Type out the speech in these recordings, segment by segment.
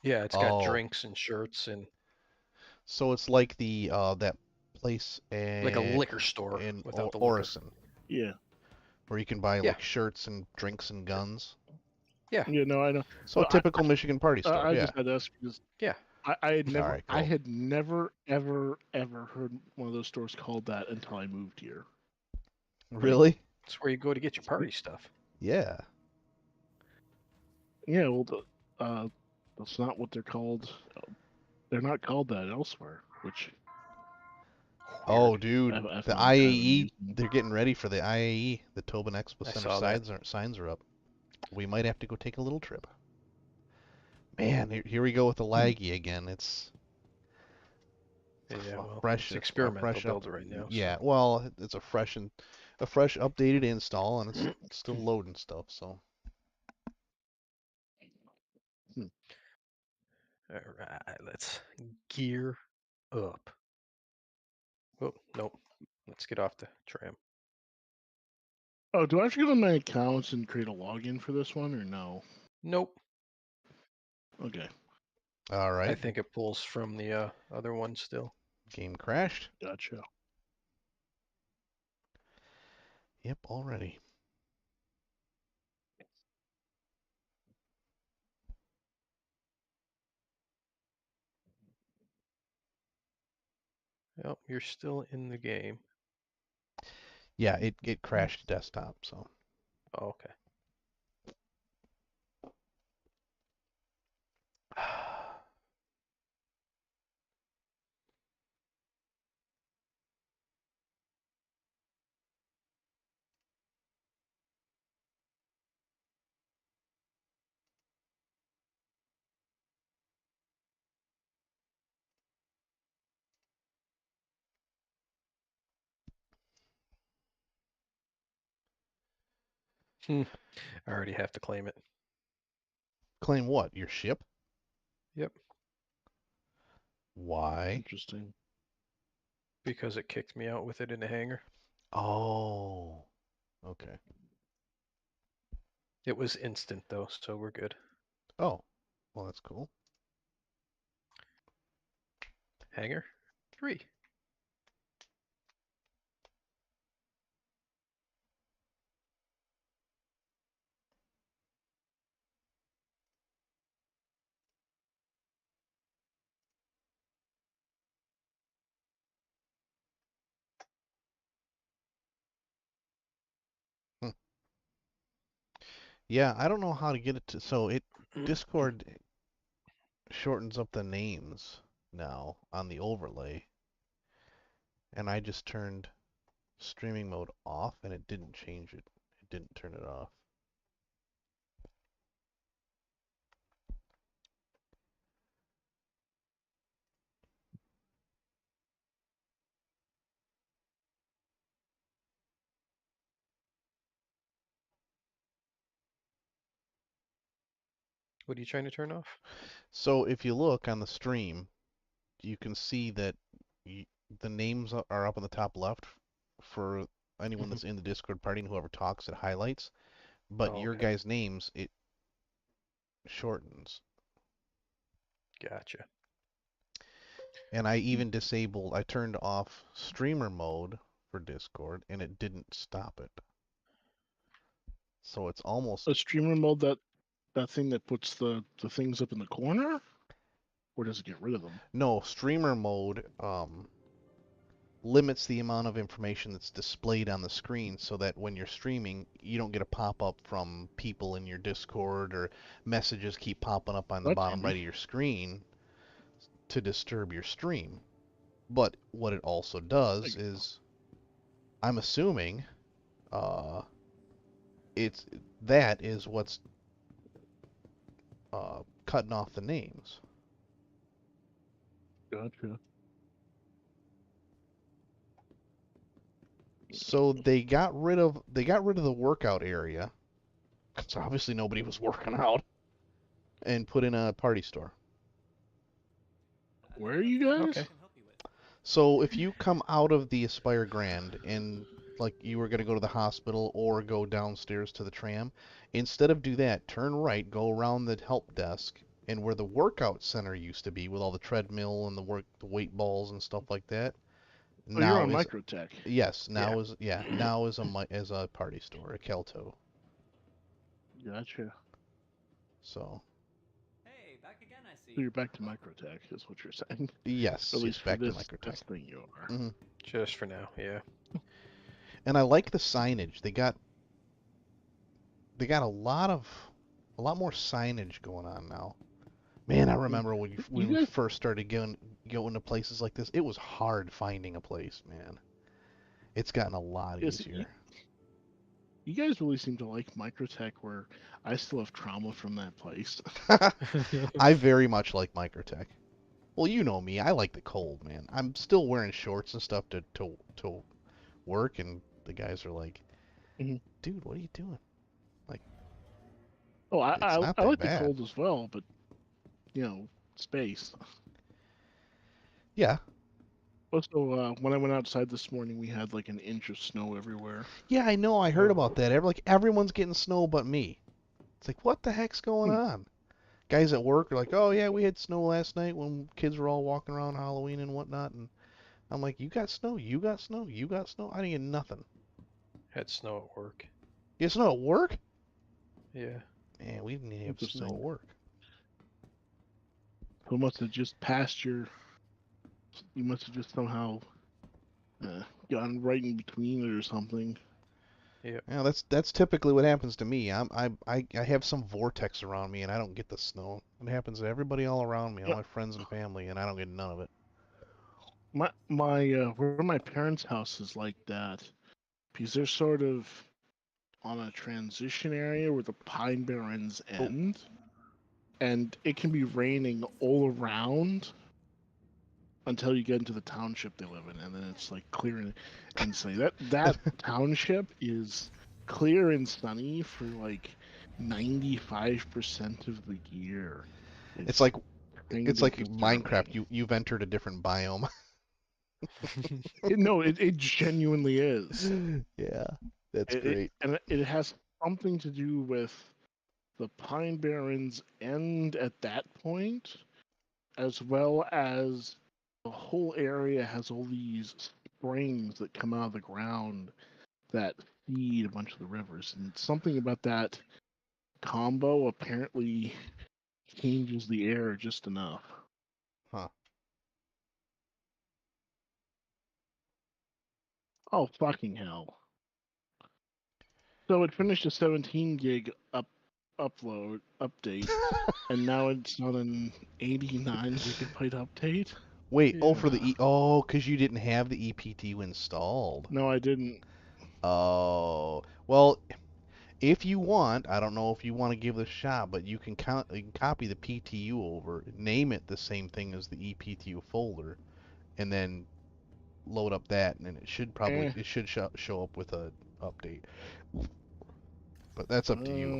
Yeah, it's got Oh, drinks and shirts and so it's like the that place like a liquor store in without the liquor. Orison Yeah. where you can buy Yeah, like shirts and drinks and guns. yeah, Yeah, no, I know. So a Well, I, typical Michigan party store. I Yeah. just had to ask because yeah. All right, I cool. had never, ever, ever heard one of those stores called that until I moved here. Really? It's where you go to get your party stuff. Yeah. Yeah, well, that's not what they're called. They're not called that elsewhere, which Oh, Weird. dude, I the found kind of IAE, amusing. they're getting ready for the IAE. The Tobin Expo I Center saw that. signs are up. We might have to go take a little trip. Man, here we go with the Hmm. laggy again. It's Yeah, well, fresh, it's a experimental fresh up. build right now, so. Yeah, well, it's a fresh updated install, and it's still loading stuff. So Hmm. All right, let's gear up. Oh, nope. Let's get off the tram. Oh, do I have to go to my accounts and create a login for this one, or no? Nope. Okay, all I right, think it pulls from the other one still. game crashed. gotcha. Yep, already. Yep, you're still in the game. Yeah, it crashed desktop. So Oh, okay. I already have to claim it. claim what? Your ship? Yep, Why? Interesting. because it kicked me out with it in the hangar. Oh, okay. It was instant though, so we're good. Oh, well, that's cool. Hangar 3. Hmm. Yeah, I don't know how to get it to. So Discord shortens up the names now on the overlay, and I just turned streaming mode off, and it didn't change it. It didn't turn it off. What are you trying to turn off? So if you look on the stream, you can see that y the names are up on the top left for anyone Mhm. that's in the Discord party and whoever talks, it highlights. But Oh, your okay. guys' names, it shortens. Gotcha. And I turned off streamer mode for Discord, and it didn't stop it. So it's almost, A streamer mode, that thing that puts the things up in the corner, or does it get rid of them? no, streamer mode limits the amount of information that's displayed on the screen so that when you're streaming, you don't get a pop-up from people in your Discord or messages keep popping up on the That's bottom right handy. of your screen to disturb your stream. But what it also There does you go. is, I'm assuming, uh, it's that is what's cutting off the names. Gotcha. So they got rid of the workout area because obviously nobody was working out and put in a party store. Where are you guys? Okay. So if you come out of the Aspire Grand and like you were going to go to the hospital or go downstairs to the tram, instead of do that, turn right, go around the help desk, and where the workout center used to be with all the treadmill and the weight balls and stuff like that, Oh, you're now on is Microtech. yes, Yeah. now is a party store, a Kelto. Gotcha. So Hey, back again, I So see. you're back to Microtech, is what you're saying. yes, At yes, least for back to this Microtech. thing you are. hmm Just for now, yeah. And I like the signage. They got a lot more signage going on now. Man, I remember when You we guys, first started going to places like this. It was hard finding a place, man. It's gotten a lot yes, easier. you guys really seem to like Microtech, where I still have trauma from that place. I very much like Microtech. Well, you know me. I like the cold, man. I'm still wearing shorts and stuff to work, and the guys are like, Mhm. "Dude, what are you doing?" Like, Oh, it's not I that like the bad. cold as well, but space. Yeah, Also, when I went outside this morning, we had like an inch of snow everywhere. yeah, I know. I heard Oh. about that. Everyone's getting snow but me. It's like, what the heck's going Hmm. on? Guys at work are like, "Oh yeah, we had snow last night when kids were all walking around Halloween and whatnot." And I'm like, "You got snow? You got snow? You got snow? I didn't get nothing." Had snow at work. You get snow at work? Yeah. Man, we didn't have snow at Interesting. work. So must have just passed your. You must have just somehow gotten right in between it or something. Yep. Yeah, that's typically what happens to me. I have some vortex around me and I don't get the snow. It happens to everybody all around me, all Yeah, my friends and family, and I don't get none of it. my where my parents' house is like that because they're sort of on a transition area where the Pine Barrens Oh, end, and it can be raining all around until you get into the township they live in, and then it's like clear and sunny. That township is clear and sunny for like 95% of the year. it's It's like kind it's of like Minecraft. disturbing. You've entered a different biome. No, it genuinely is. Yeah, that's It great. and it has something to do with the Pine Barrens end at that point, as well as the whole area has all these springs that come out of the ground that feed a bunch of the rivers. And something about that combo apparently changes the air just enough. Huh. Oh, fucking hell. So it finished a 17 gig upload update, and now it's on an 89 gigabyte update. Wait, oh, Yeah. for the oh, 'cause you didn't have the EPTU installed. No, I didn't. Oh, well, if you want, I don't know if you want to give it a shot, but you can copy the PTU over, name it the same thing as the EPTU folder, and then load up that, and then Eh. it should show up with a update. But that's up to you.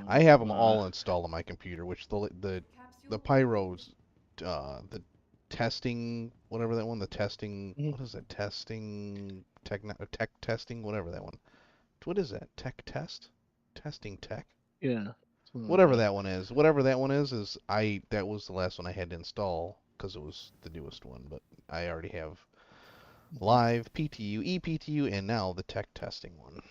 I have them Uh, all installed on my computer, which the Capsule Pyro's the testing whatever that one, the testing mhm. what is it? Testing tech testing whatever that one. What is that? Tech test? Testing tech? Yeah, something like Whatever that. that one is. Whatever that one is that was the last one I had to install because it was the newest one, but I already have Mhm. live PTU, ePTU, and now the tech testing one.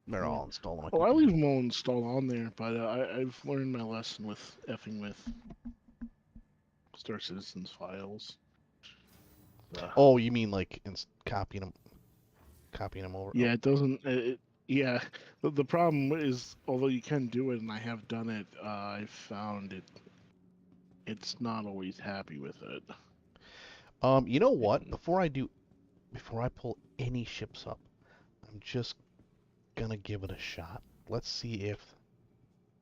They're Yeah. all installed on my Well, I leave computer. them all installed on there, but I've learned my lesson with effing with Star Citizen's files. Oh, you mean like copying them over? Oh, Yeah, it doesn't. Yeah, the problem is, although you can do it, and I have done it, I found it's not always happy with it. you know what? Mm. Before I pull any ships up, I'm just gonna give it a shot. Let's see if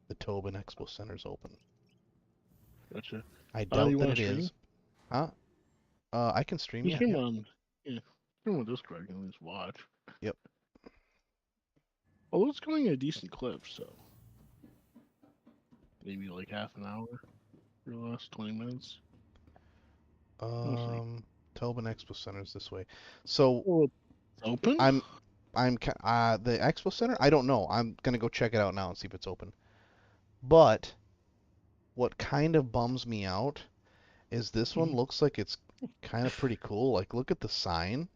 the Tobin Expo Center's open. Gotcha. I doubt You that want it to stream? is. Huh? I can stream. You Yeah, stream yep, on, yeah, stream on Discord. You can just watch. yep. Although it's going at a decent clip, so maybe like half an hour for the last 20 minutes. We'll see. Tobin Expo Center's this way. So Well, it's open. I'm the Expo Center. I don't know. I'm gonna go check it out now and see if it's open. But what kind of bums me out is this one Mhm. looks like it's kind of pretty cool. Like, look at the sign.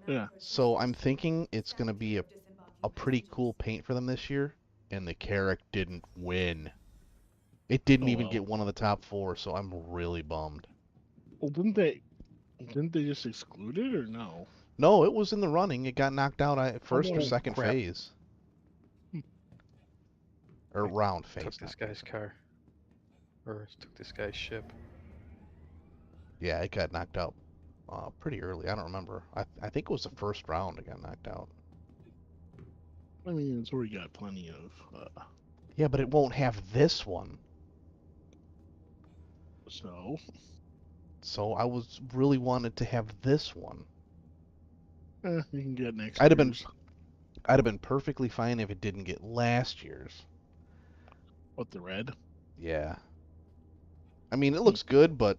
Yeah. So I'm thinking it's going to be a pretty cool paint for them this year, and the Carrack didn't win. It didn't Oh even well. get one of the top four, so I'm really bummed. Well, didn't they just exclude it or no? No, it was in the running. It got knocked out at Oh first or no. Oh second crap! phase. Hmm. Or I round took phase, this not guy's car, or took this guy's ship. yeah, it got knocked out pretty early. I don't remember. I think it was the first round it got knocked out. I mean, it's already got plenty of. Yeah, but it won't have this one. So, So I was really wanted to have this one. you can get next I'd have been year's. I'd have been perfectly fine if it didn't get last year's. What, the red? Yeah. I mean, it Hmm. looks good, but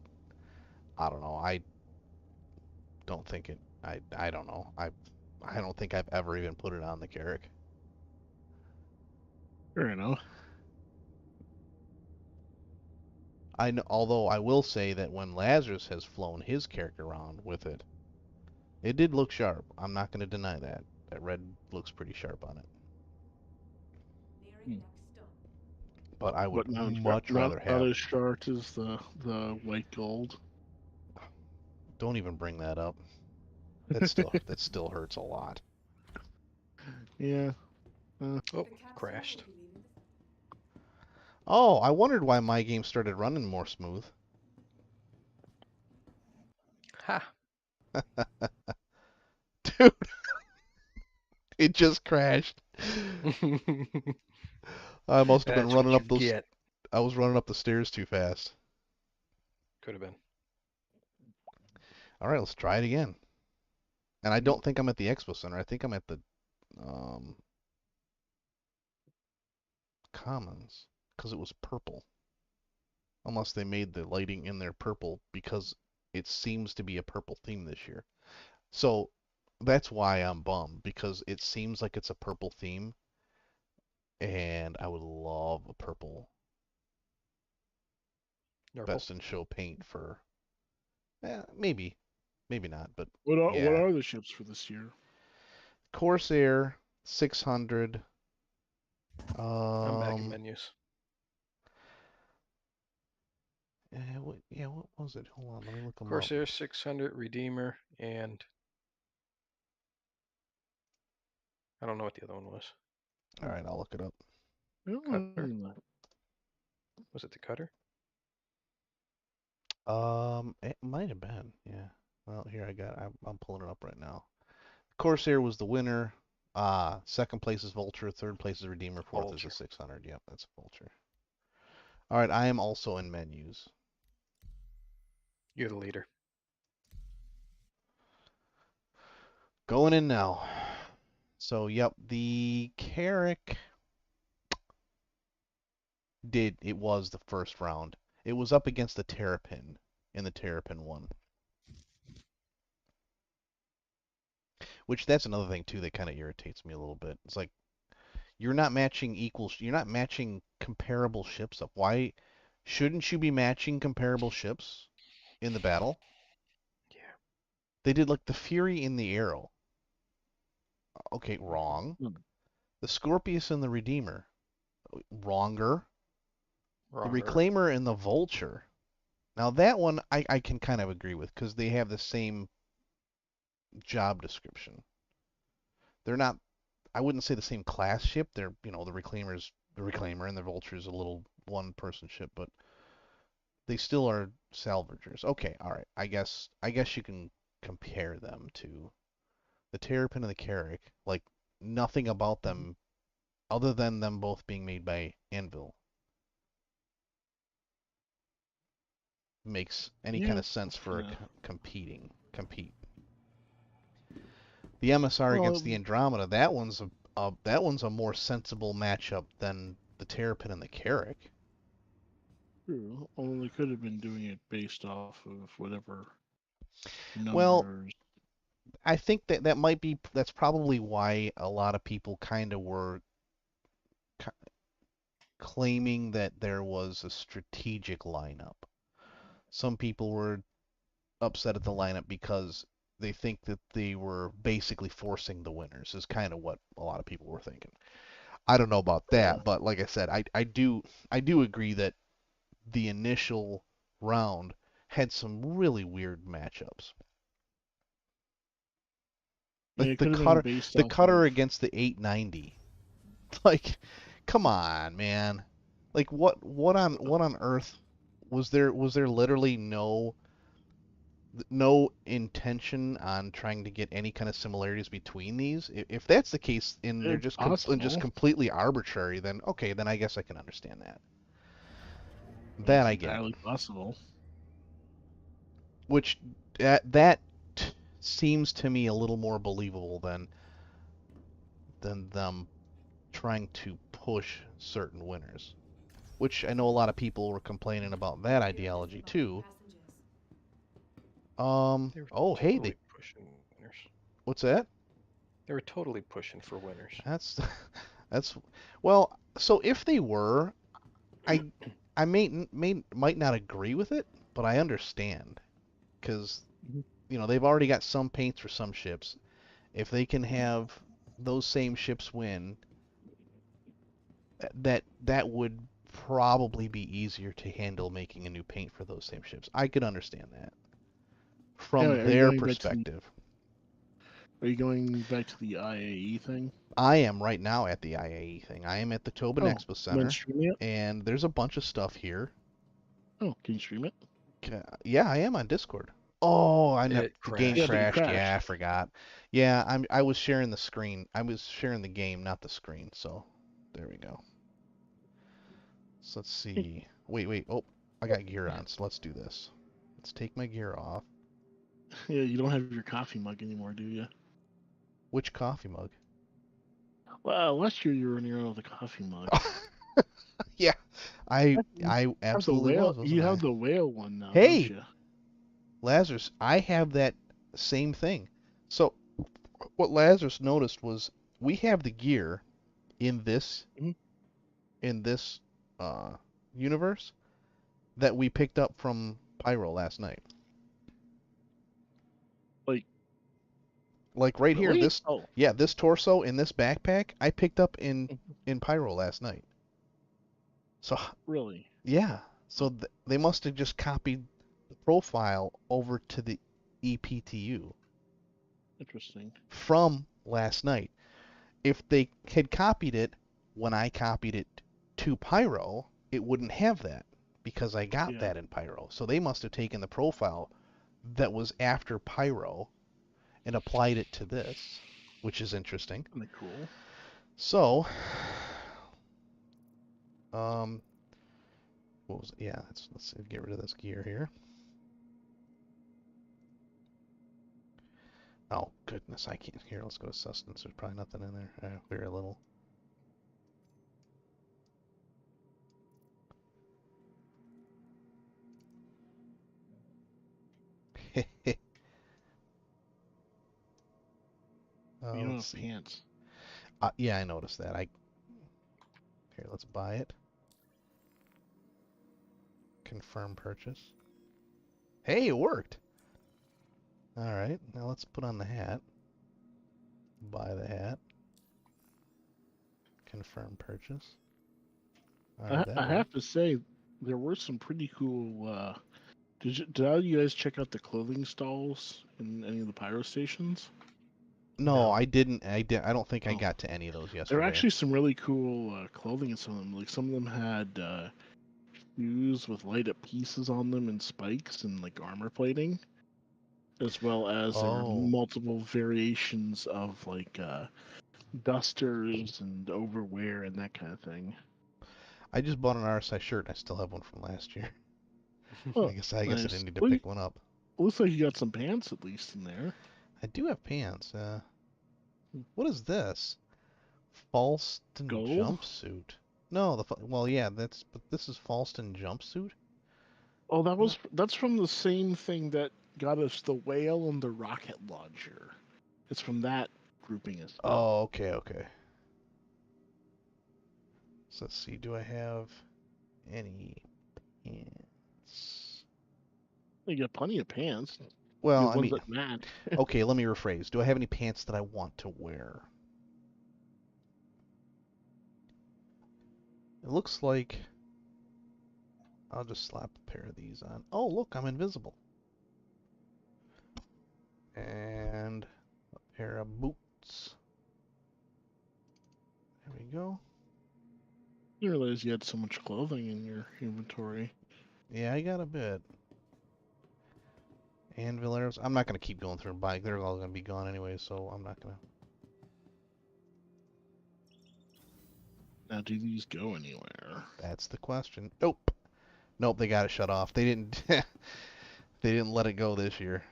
I don't know. I don't think it. I don't know. I don't think I've ever even put it on the Carrack. Fair enough. I know, although I will say that when Lazarus has flown his character around with it, it did look sharp. I'm not going to deny that. That red looks pretty sharp on it. Hmm. But I would But much not rather not have. as short as the white gold. Don't even bring that up. That still hurts a lot. Yeah. Oh, crashed. Oh, I wondered why my game started running more smooth. Ha! Dude, it just crashed. I must have been That's running what you up those. get. I was running up the stairs too fast. Could have been. All right, let's try it again. And I Hmm. don't think I'm at the Expo Center. I think I'm at the um, Commons because it was purple. Unless they made the lighting in there purple because it seems to be a purple theme this year. So that's why I'm bummed because it seems like it's a purple theme, and I would love a purple Nurple. Best in Show paint for. Maybe, maybe not, but What yeah. are the ships for this year? Corsair 600. I'm back in Um, menus. what was it? Hold on, let me look them up. Corsair 600, Redeemer, and I don't know what the other one was. All right, I'll look it up. Cutter? Was it the cutter? It might have been, yeah. Well, here I'm pulling it up right now. Corsair was the winner. Second place is Vulture, third place is Redeemer, fourth is the Vulture. 600. Yep, that's Vulture. All right, I am also in menus. You're the leader. Going in now. So, yep, the Carrack it was the first round. It was up against the Terrapin, and the Terrapin won. Which that's another thing too that kind of irritates me a little bit. It's like you're not matching comparable ships up. Why shouldn't you be matching comparable ships in the battle? Yeah. They did like the Fury and the Arrow. Okay, wrong. Hmm. The Scorpius and the Redeemer. Wronger. The Wronger. Reclaimer and the Vulture. Now that one I can kind of agree with because they have the same job description. They're not, I wouldn't say the same class ship. They're, the Reclaimer's the Reclaimer and the Vulture's a little one person ship, but they still are salvagers. Okay, all right. I guess you can compare them to the Terrapin and the Carrack. Like nothing about them other than them both being made by Anvil makes any kind Yeah. of sense for Yeah. compete. The MSR against Well, the Andromeda, that one's a more sensible matchup than the Terrapin and the Carrack. true. Well, they could have been doing it based off of whatever Well, numbers. I think that's probably why a lot of people kind of were claiming that there was a strategic lineup. Some people were upset at the lineup because they think that they were basically forcing the winners, is kind of what a lot of people were thinking. I don't know about that, but like I said, I do agree that the initial round had some really weird matchups. I mean, Like it could have been based the off cutter of. against the 890. Like, come on, man. Like what on earth was there literally no intention on trying to get any kind of similarities between these? If that's the case and they're It's just possible. completely arbitrary, then okay, then I guess I can understand that. I mean, That it's I get. entirely possible. Which that seems to me a little more believable than them trying to push certain winners. Which I know a lot of people were complaining about that ideology too. They were Oh, hey, totally pushing winners. what's that? They were totally pushing for winners. That's that's well, so if they were, I I might not agree with it, but I understand because Mhm. they've already got some paints for some ships. If they can have those same ships win, that would probably be easier to handle making a new paint for those same ships. I could understand that from Anyway, their perspective. are you going back to the IAE thing? I am right now at the IAE thing. I am at the Tobin Oh, Expo and then Center, stream it? and there's a bunch of stuff here. Oh, can you stream it? Yeah, I am on Discord. Oh, It the game Yeah, but it crashed. crashed. Yeah, I crashed. forgot. Yeah, I was sharing the screen. I was sharing the game, not the screen. So there we go. So let's see. Wait. Oh, I got gear on. So let's do this. Let's take my gear off. Yeah, you don't have your coffee mug anymore, do you? Which coffee mug? Well, last year you were in your own with a coffee mug. Yeah, I You I have the absolutely whale. was, wasn't You I? have the whale one now, don't Hey, you? Lazarus, I have that same thing. So what Lazarus noticed was we have the gear in this Mhm. in this uh, universe that we picked up from Pyro last night. Like, Like right here, really? Oh, this torso in this backpack I picked up mhm. in Pyro last night. So Really? yeah, Oh, so they must have just copied the profile over to the EPTU interesting. from last night. If they had copied it when I copied it to Pyro, it wouldn't have that because I got Yeah, that in Pyro. So they must have taken the profile that was after Pyro and applied it to this, which is interesting. kind of cool. So, what was it? Yeah, let's get rid of this gear here. Oh goodness, I can't. Here, let's go to sustenance. There's probably nothing in there. Very little. You don't Let's have see. pants. Yeah, I noticed that. Here, let's buy it. Confirm purchase. Hey, it worked. All right, now let's put on the hat. Buy the hat. Confirm purchase. All right, that I worked. have to say, there were some pretty cool. Did all you guys check out the clothing stalls in any of the pyro stations? No, No. I didn't. I don't think I Oh, got to any of those there were yesterday. actually some really cool clothing in some of them. Like some of them had shoes with light up pieces on them and spikes and like armor plating, as well as there were Oh, multiple variations of like dusters and overwear and that kind of thing. I just bought an RSI shirt. I still have one from last year. Oh, I guess I nice. didn't need to Well, pick one up. looks like you got some pants at least in there. I do have pants. Hmm. What is this? Falston Gold? jumpsuit. No, well, yeah, but this is Falston jumpsuit. Oh, What? that's from the same thing that got us the whale and the rocket launcher. It's from that grouping of stuff. Oh, okay. So let's see, do I have any pants? You got plenty of pants. Well, The I ones mean, that match. okay, let me rephrase. Do I have any pants that I want to wear? It looks like I'll just slap a pair of these on. Oh, look, I'm invisible. And a pair of boots. There we go. I didn't realize you had so much clothing in your inventory. Yeah, I got a bit. Anvil arrows. I'm not going to keep going through and buying. They're all going to be gone anyway, so I'm not going to. Now, do these go anywhere? That's the question. Nope. Nope, they got it shut off. They didn't they didn't let it go this year.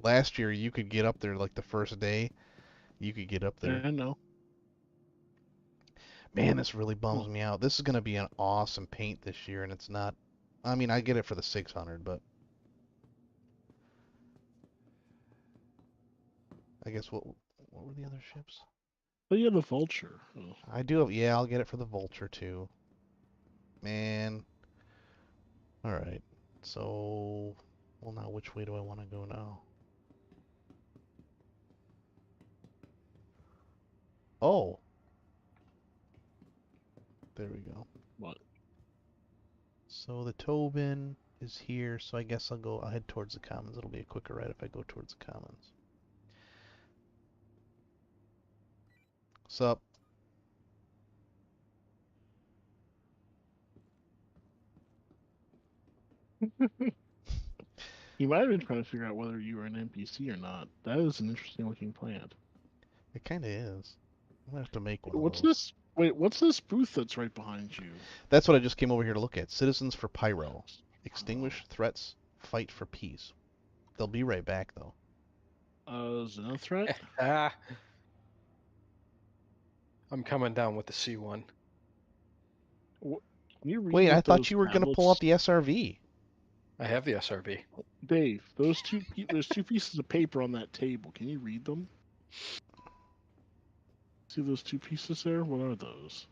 Last year you could get up there like the first day. You could get up there. I know. Man, this really bums Huh. me out. This is going to be an awesome paint this year and it's not. I mean, I get it for the 600, but I guess what were the other ships? But you have the vulture. Oh. I do have, yeah, I'll get it for the Vulture too. Man. All right. So, well, now which way do I want to go now? Oh, there we go. What? So the Tobin is here, so I guess I'll head towards the Commons. It'll be a quicker ride if I go towards the Commons. Sup? You might have been trying to figure out whether you were an NPC or not. That is an interesting looking plant. It kind of is. I'm gonna have to make one of What's those. this? Wait, what's this booth that's right behind you? That's what I just came over here to look at. Citizens for Pyro. Extinguish threats, fight for peace. They'll be right back though. Xenothreat? Ah, I'm coming down with the C1. Can you read Wait, what I thought those you were gonna pull tablets- up the SRV. I have the SRV. Dave, there's two pieces of paper on that table. Can you read them? See those two pieces there? What are those?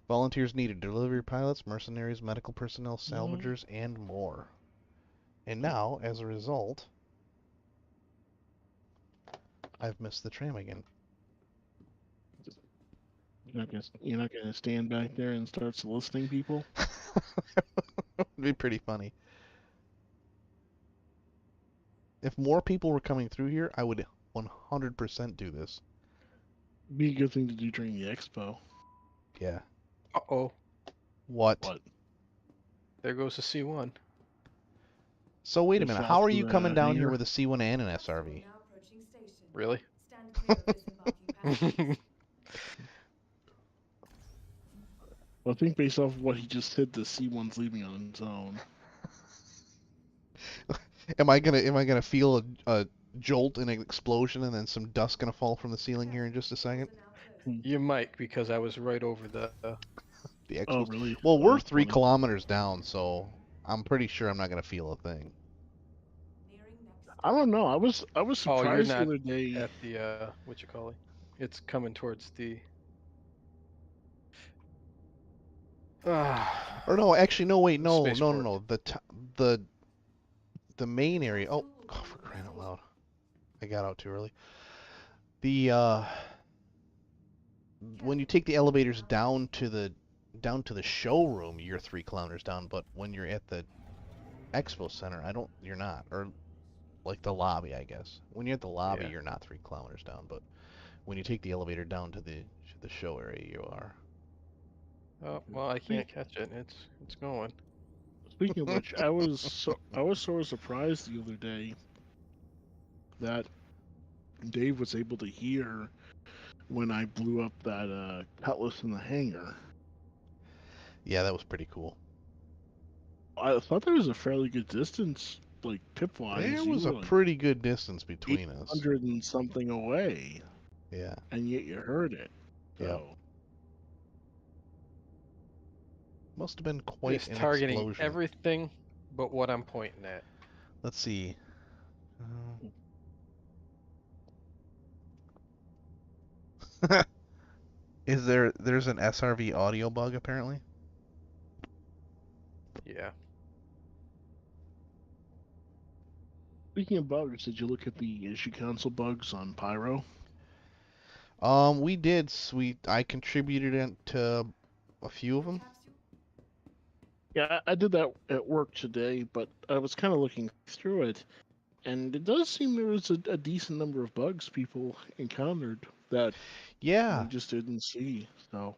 Volunteers needed. Delivery pilots, mercenaries, medical personnel, Mm. salvagers, and more. And now, as a result, I've missed the tram again. You're not gonna stand back there and start soliciting people? It would be pretty funny. If more people were coming through here, I would 100% do this. Be a good thing to do during the expo. Yeah. Uh-oh. What? What? There goes the C1. So wait a It minute. fell How are through you the coming down here hangar? with a C1 and an SRV? Now approaching station. Really? Stand clear of disembarking passengers. Well, I think based off of what he just said, the C1's leaving on its own. Am I gonna feel a jolt and an explosion and then some dust gonna fall from the ceiling here in just a second? Doors are now closing. You might, because I was right over the... The Oh, explosion. really? Well, we're That's 3 funny. kilometers down, so I'm pretty sure I'm not gonna feel a thing. Nearing next I don't know. I was Oh, you're surprised the not other day. at the, what you call it? It's coming towards the... Ah, Or no, actually, no. Wait, no, no, no, spaceport. no. The main area. Oh, for crying out loud! I got out too early. The when you take the elevators down to the showroom, you're 3 kilometers down. But when you're at the expo center, you're not. Or like the lobby, I guess. When you're at the lobby, Yeah. you're not 3 kilometers down. But when you take the elevator down to the show area, you are. Oh, well, I can't catch it. It's going. Speaking of which, I was sort of surprised the other day that Dave was able to hear when I blew up that cutlass in the hangar. Yeah, that was pretty cool. I thought there was a fairly good distance, like pip-wise. There You was a were like pretty good distance between us. 800 and something away, Yeah. and yet you heard it. Yep. So Must have been quite It's an targeting explosion. everything but what I'm pointing at. Let's see. There's an SRV audio bug apparently? Yeah. Speaking of bugs, did you look at the issue console bugs on Pyro? We did. I contributed it to a few of them. Yeah, I did that at work today, but I was kind of looking through it, and it does seem there was a decent number of bugs people encountered that we Yeah. just didn't see. So,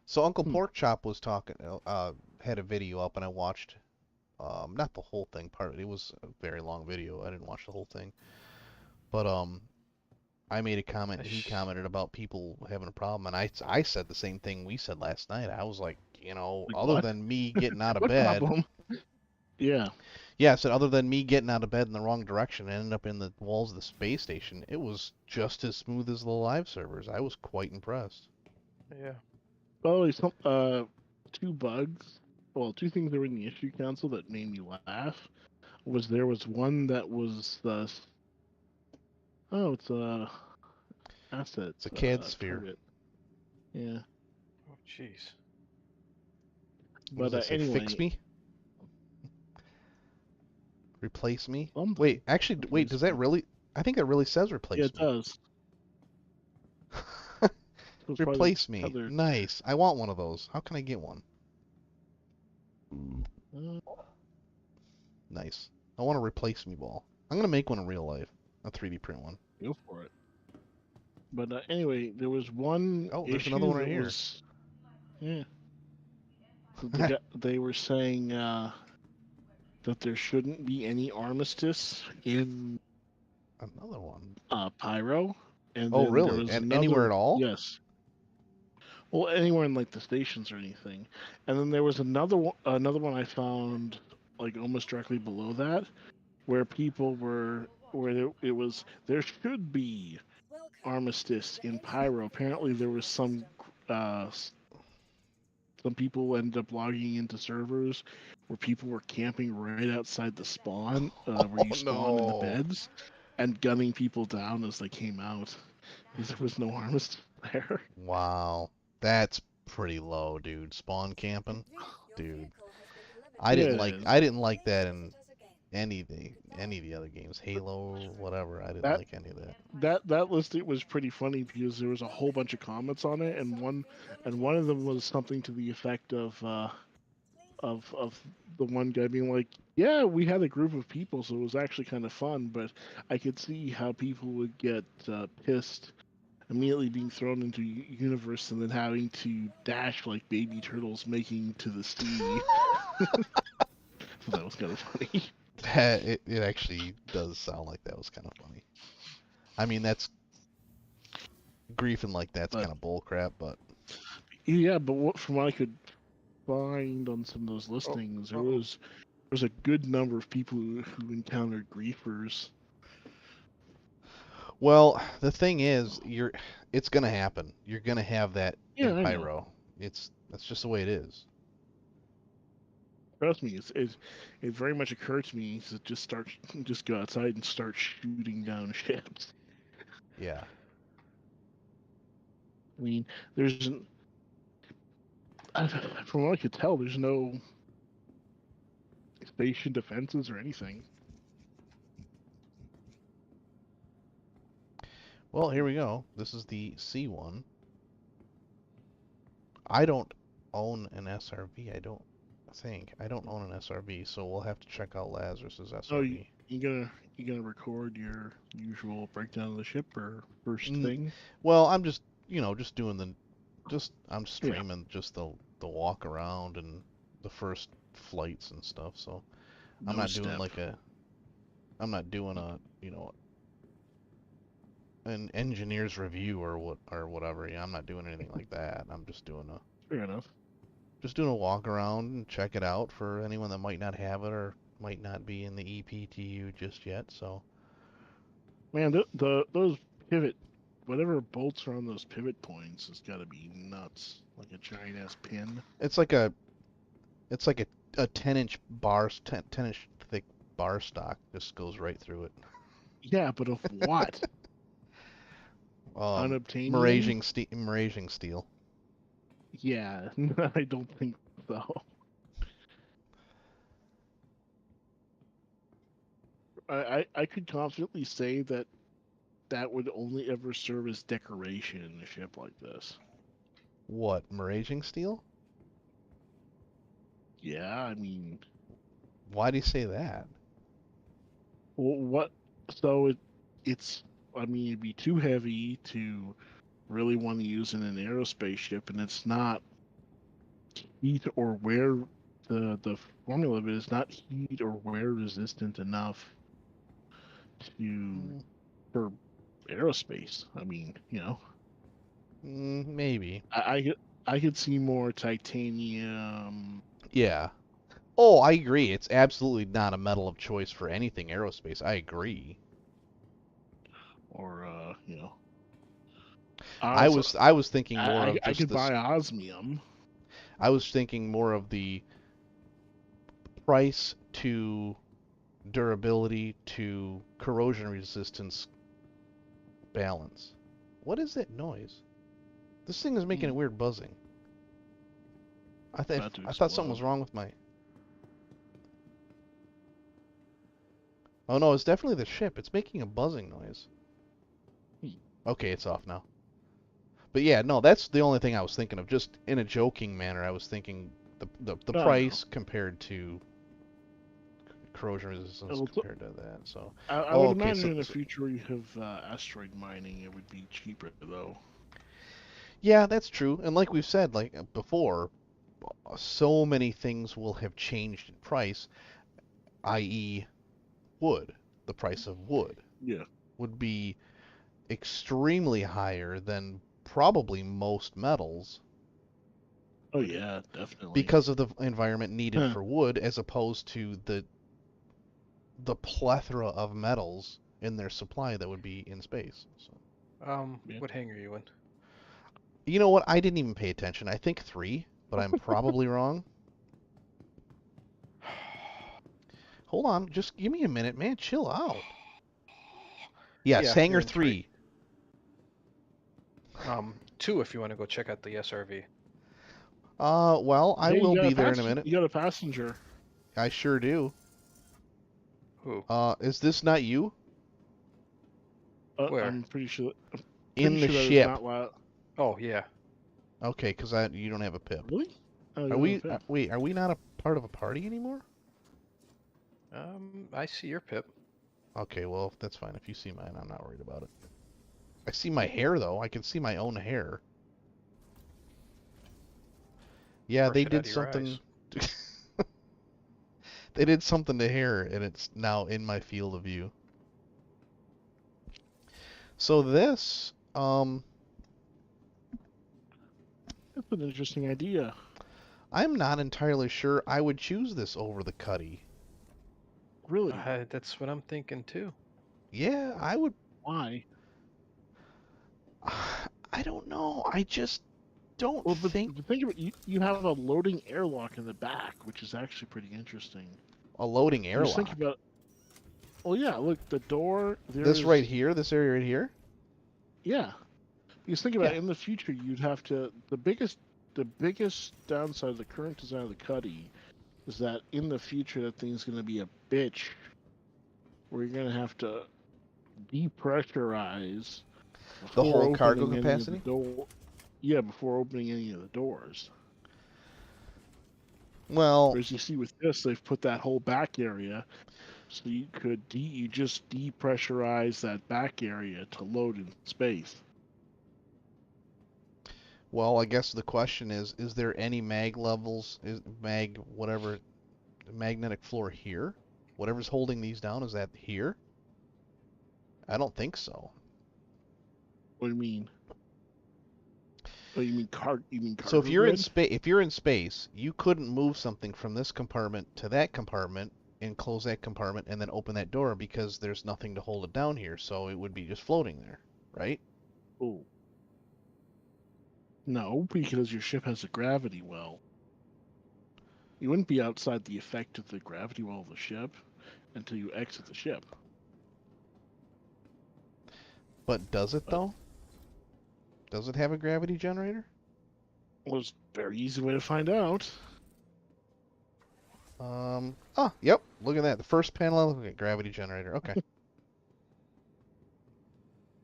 So Uncle hmm, Porkchop was talking, had a video up, and I watched, not the whole thing. It was a very long video. I didn't watch the whole thing, but I made a comment, I and he sh- commented about people having a problem, and I said the same thing we said last night. I was like, like other what? than me getting out of What bed, problem? Yeah. yeah, I said other than me getting out of bed in the wrong direction and ended up in the walls of the space station, it was just as smooth as the live servers. I was quite impressed. yeah. Well, there's two bugs. Well, two things that were in the issue console that made me laugh. There was one that was it's a asset It's a CAD sphere. target. Yeah, Oh, jeez. What does but that say? Fix anyway, me? Replace me? something. Wait, actually, wait, does that Replacement. really? I think that really says Yeah, replace it me. does. So it's probably Replace how me. they're. Nice. I want one of those. How can I get one? Uh, Nice. I want a replace me ball. I'm gonna make one in real life. A 3D print one. Go for it. But anyway, there was one Oh, there's another issue one right that here. was. Yeah. They were saying that there shouldn't be any armistice in Another one. Pyro, and Oh, then there really? was And anywhere another. at all? Yes. Well, anywhere in like the stations or anything, and then there was another one I found like almost directly below that, where people were it was there should be armistice in Pyro. Apparently, there was uh, some people ended up logging into servers where people were camping right outside the spawn, where Oh you spawn in the no. beds, and gunning people down as they came out because there was no armistice there. Wow. That's pretty low, dude. Spawn camping? Dude. Yeah, it is. I didn't like that in any of the other games. Halo, whatever. I didn't That like any of that. that list it was pretty funny because there was a whole bunch of comments on it, and one of them was something to the effect of the one guy being like, "Yeah, we had a group of people, so it was actually kind of fun, but I could see how people would get pissed immediately being thrown into universe and then having to dash like baby turtles making to the sea." So that was kind of funny. It actually does sound like that was kind of funny. I mean, that's griefing like that's But kind of bullcrap, but yeah, but from what I could find on some of those Oh, listings, uh-oh. there was a good number of people who encountered griefers. well, the thing is, it's gonna happen. You're gonna have that Yeah, in I know. Pyro. That's just the way it is. Trust me, it very much occurred to me to just go outside and start shooting down ships. Yeah. I mean, there's n- I- from what I could tell, there's no station defenses or anything. Well, here we go. This is the C one. I don't own an SRV. I don't think. I don't own an SRV, so we'll have to check out Lazarus's Oh, SRV. you gonna record your usual breakdown of the ship or first N- thing? well, I'm just, just doing I'm Yeah, streaming just the walk around and the first flights and stuff. So I'm no not doing step. I'm not doing an engineer's review or whatever. Yeah, I'm not doing anything like that. I'm Fair enough. just doing a walk around and check it out for anyone that might not have it or might not be in the EPTU just yet. So Man, those pivot, whatever bolts are on those pivot points has got to be nuts. Like a giant ass pin. it's like a it's like a 10-inch bar 10-inch thick bar stock just goes right through it. Yeah, but of what? Um, Unobtainium? Malaysian steel. Yeah, I don't think so. I could confidently say that that would only ever serve as decoration in a ship like this. What, Miraging Steel? Yeah, I mean, Why do you say that? what? So it's. I mean, it'd be too heavy to really want to use in an aerospace ship, and it's not heat or wear. The formula of it is not heat or wear resistant enough to Mm, for aerospace. I mean, maybe. I could see more titanium Yeah. Oh, I agree. It's absolutely not a metal of choice for anything aerospace. I agree. or I also was I was thinking more of I just could this. buy osmium. I was thinking more of the price to durability to corrosion resistance balance. What is that noise? This thing is making a weird buzzing. About to I thought something explode. was wrong with my. Oh no, it's definitely the ship. It's making a buzzing noise. Hmm. Okay, it's off now. But yeah, no, that's the only thing I was thinking of. Just in a joking manner, I was thinking the No, no. price compared to corrosion resistance It'll compared to that. So, I oh, would okay, imagine in the future we have asteroid mining. It would be cheaper though. yeah, that's true. And like we've said, like before, so many things will have changed in price, i.e., wood. The price of wood Yeah. would be extremely higher than probably most metals Oh yeah, definitely. because of the environment needed Huh. for wood as opposed to the plethora of metals in their supply that would be in space. So, Yeah. What hangar are you in? you know what? I didn't even pay attention. I think 3, but I'm probably wrong. Hold on, just give me a minute, man. Chill out. Yes, Yeah, you're Hangar in three. 3. 2 if you want to go check out the SRV. Well, I Hey, will be there in a minute. You got a passenger. I sure do. Who? Is this not you? Where? I'm pretty sure. Pretty In the sure that is ship. not what. Oh, yeah. Okay, because you don't have a pip. Really? Oh, Are you we? don't have Wait, are we not a part of a party anymore? I see your pip. Okay, well, that's fine. If you see mine, I'm not worried about it. I see my hair, though. I can see my own hair. Yeah, Brush they it out did of your something. eyes. They did something to hair, and it's now in my field of view. So this, That's an interesting idea. I'm not entirely sure I would choose this over the Cuddy. Really? That's what I'm thinking too. Yeah, I would. Why? I don't know. I just don't Well, think but think of it. You have a loading airlock in the back, which is actually pretty interesting. a loading Just think airlock. about. Well, yeah. Look, the door. This right here, this area right here. Yeah. Because think about Yeah. it, in the future, you'd have to. The biggest downside of the current design of the Cuddy is that in the future, that thing's going to be a bitch, where you're going to have to depressurize The before whole cargo opening any of the capacity. door. Yeah, before opening any of the doors. Well, Whereas you see with this, they've put that whole back area, so you just depressurize that back area to load in space. I guess the question is there any mag levels, is mag whatever, magnetic floor here? Whatever's holding these down, is that here? I don't think so. What do you mean? Oh, you mean So if cargo you're in grid? if you're in space, you couldn't move something from this compartment to that compartment and close that compartment and then open that door because there's nothing to hold it down here, so it would be just floating there, right? Oh, no, because your ship has a gravity well. You wouldn't be outside the effect of the gravity well of the ship until you exit the ship. But does it But though? Does it have a gravity generator? Well, it's a very easy way to find out. Oh, yep. Look at that. The first panel. Look at gravity generator. Okay.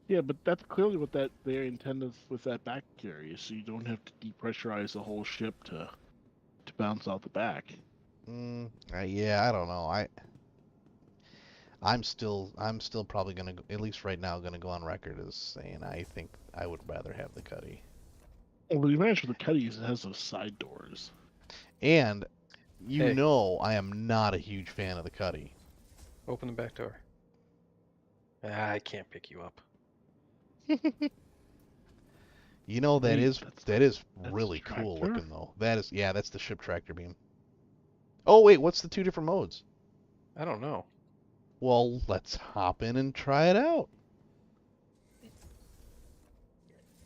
Yeah, but that's clearly what they intended with that back area, so you don't have to depressurize the whole ship to bounce out the back. Yeah, I don't know. I'm still probably gonna go, at least right now, gonna go on record as saying I think I would rather have the Cuddy. Well, the advantage with the Cuddy is it has those side doors. And Hey. I am not a huge fan of the Cuddy. Open the back door. I can't pick you up. You know that Wait, is that's that is that's really the cool tractor? looking though. That is, yeah, that's the ship tractor beam. Oh wait, what's the two different modes? I don't know. Well, let's hop in and try it out.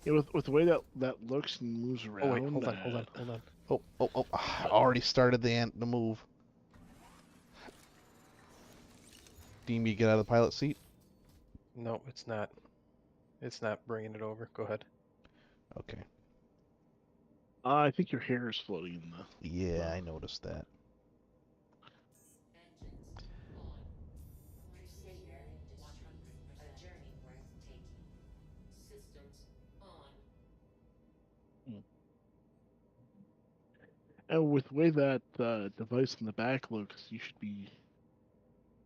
Yeah, with the way that looks and moves Oh wait, around. hold on. Oh! I already started the move. Deem, you get out of the pilot seat. No, it's not. It's not bringing it over. Go ahead. Okay. I think your hair is floating in the. Yeah, I noticed that. And with the way that device in the back looks, you should be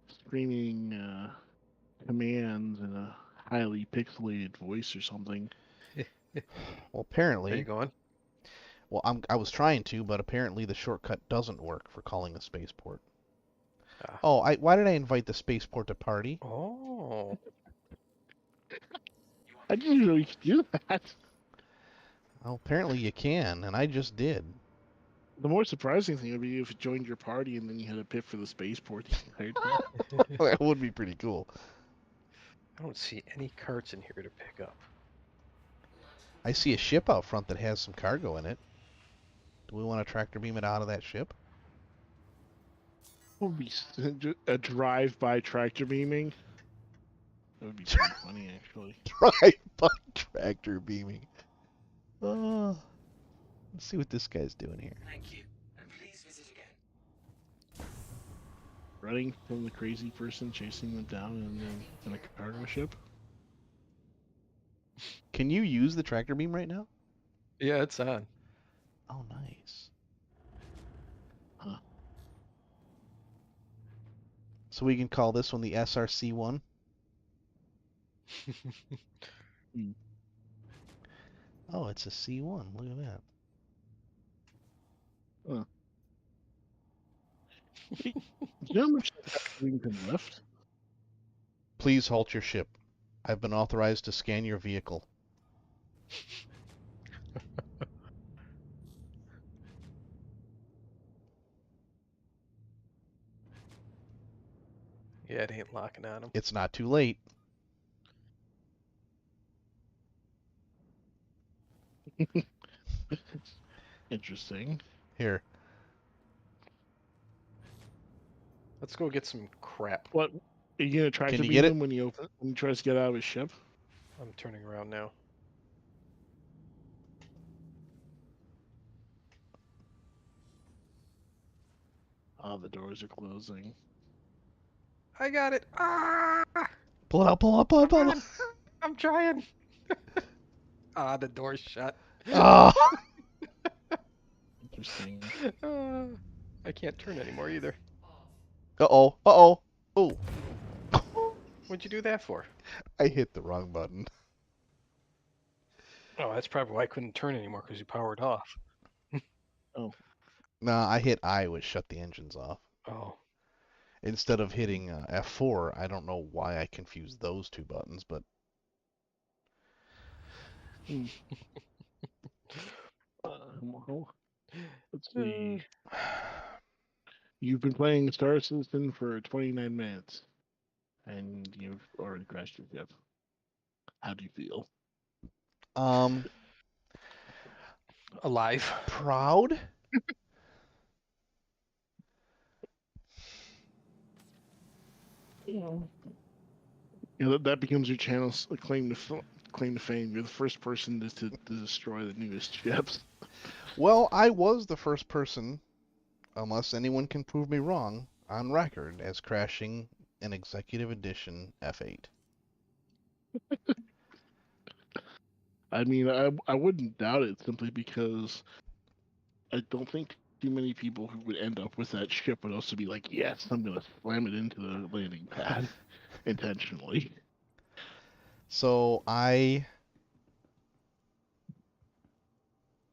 screaming commands in a highly pixelated voice or something. Well, Are you apparently, going? I was trying to, but apparently the shortcut doesn't work for calling a spaceport. Ah. Oh, why did I invite the spaceport to party? Oh. I didn't know you could do that. Well, apparently you can, and I just did. The more surprising thing would be if it joined your party and then you had a pit for the spaceport the entire time. That would be pretty cool. I don't see any carts in here to pick up. I see a ship out front that has some cargo in it. Do we want to tractor beam it out of that ship? What would be a drive-by tractor beaming? That would be pretty funny, actually. Drive-by tractor beaming. Oh, let's see what this guy's doing here. Thank you, and please visit again. Running from the crazy person chasing them down in a cargo ship. Can you use the tractor beam right now? Yeah, it's on. Oh, nice. Huh. So we can call this one the SRC-1? Oh, it's a C1. Look at that. Huh. Do you know how much we can lift? Please halt your ship. I've been authorized to scan your vehicle. Yeah, it ain't locking on him. It's not too late. Interesting. Here. Let's go get some crap. What? Are you gonna try Can to you beam get it? him when he tries to get out of his ship? I'm turning around now. Oh, the doors are closing. I got it. Ah! Pull it out, pull it out, pull it out, pull it out. I'm trying. The door's shut. Ah! Interesting. I can't turn anymore either. Uh-oh, uh-oh. Oh. What'd you do that for? I hit the wrong button. Oh, that's probably why I couldn't turn anymore, because you powered off. Oh. Nah, I hit I, which shut the engines off. Oh. Instead of hitting F4, I don't know why I confused those two buttons, but... Well, let's see. You've been playing Star Citizen for 29 minutes, and you've already crashed your ship. How do you feel? Alive. Proud? Yeah, that becomes your channel's claim to claim to fame. You're the first person to destroy the newest ships. Well, I was the first person, unless anyone can prove me wrong, on record as crashing an Executive Edition F8. I mean, I wouldn't doubt it simply because I don't think too many people who would end up with that ship would also be like, yes, I'm going to slam it into the landing pad intentionally. So I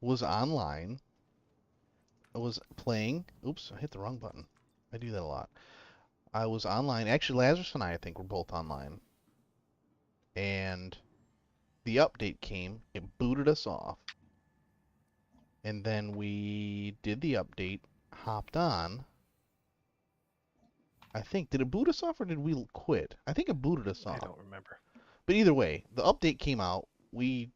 was online. I was playing. Oops, I hit the wrong button. I do that a lot. I was online. Actually, Lazarus and I think, were both online. And the update came. It booted us off. And then we did the update, hopped on. I think, did it boot us off or did we quit? I think it booted us I off. don't remember. But either way, the update came out. We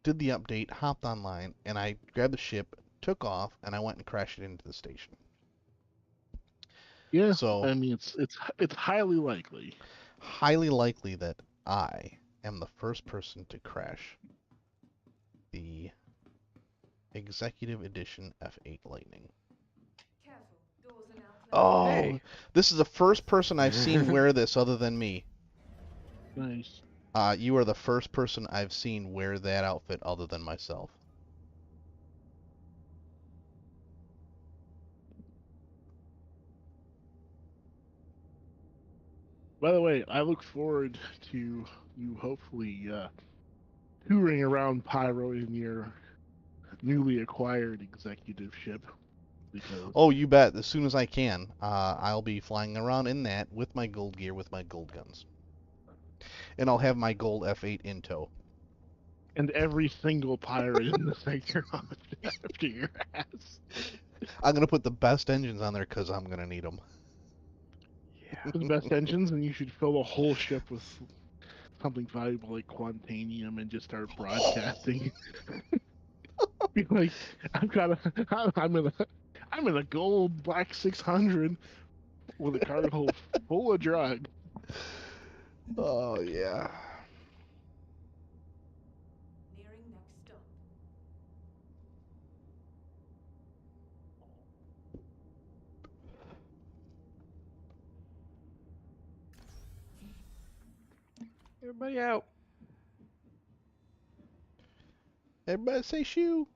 did the update, hopped online, and I grabbed the ship, took off, and I went and crashed it into the station. Yeah, So, I mean, it's highly likely. highly likely that I am the first person to crash the Executive Edition F8 Lightning. Careful, doors are now closed. Oh, Hey. this is the first person I've seen wear this other than me. Nice. You are the first person I've seen wear that outfit other than myself. By the way, I look forward to you hopefully touring around Pyro in your newly acquired executive ship. Because Oh, you bet. As soon as I can, I'll be flying around in that with my gold gear, with my gold guns. And I'll have my gold F8 in tow. and every single pirate in the sector after your ass. I'm going to put the best engines on there because I'm going to need them. Yeah. For the best engines, and you should fill the whole ship with something valuable like quantanium and just start broadcasting. Be like, I'm in a gold black 600 with a cargo hold full of drug. Oh, yeah. Nearing next stop. Everybody out. Everybody say shoo.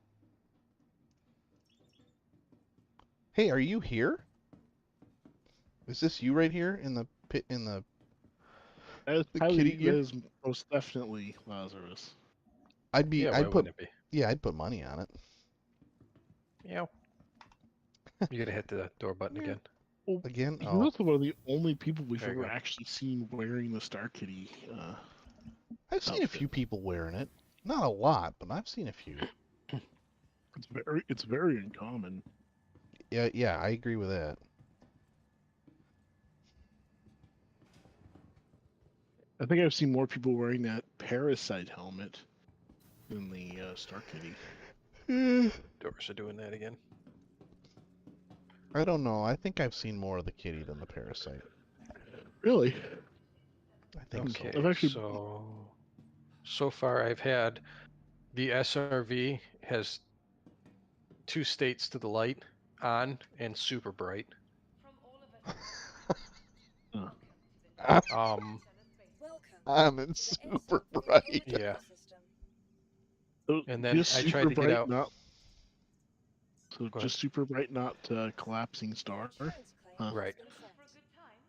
Hey, are you here? Is this you right here in the pit in the That kitty gear? is most definitely Lazarus. Yeah, why I'd put wouldn't it be? yeah, I'd put money on it. Meow. You gotta hit the door button Yeah. again. Well, Again? he's Oh. also one of the only people we've There you ever go. actually seen wearing the Star Kitty. I've seen a outfit. few people wearing it. Not a lot, but I've seen a few. It's very uncommon. Yeah, I agree with that. I think I've seen more people wearing that parasite helmet than the Star Kitty. Doors are doing that again. I don't know. I think I've seen more of the kitty than the parasite. Really? I think Okay, I've actually- so far I've had the SRV has 2 states to the light, on and super bright. From all of Huh. us. I'm in super bright. Yeah. So And then just I super tried to get bright, out. So Go just super bright, not collapsing star. Huh. Right.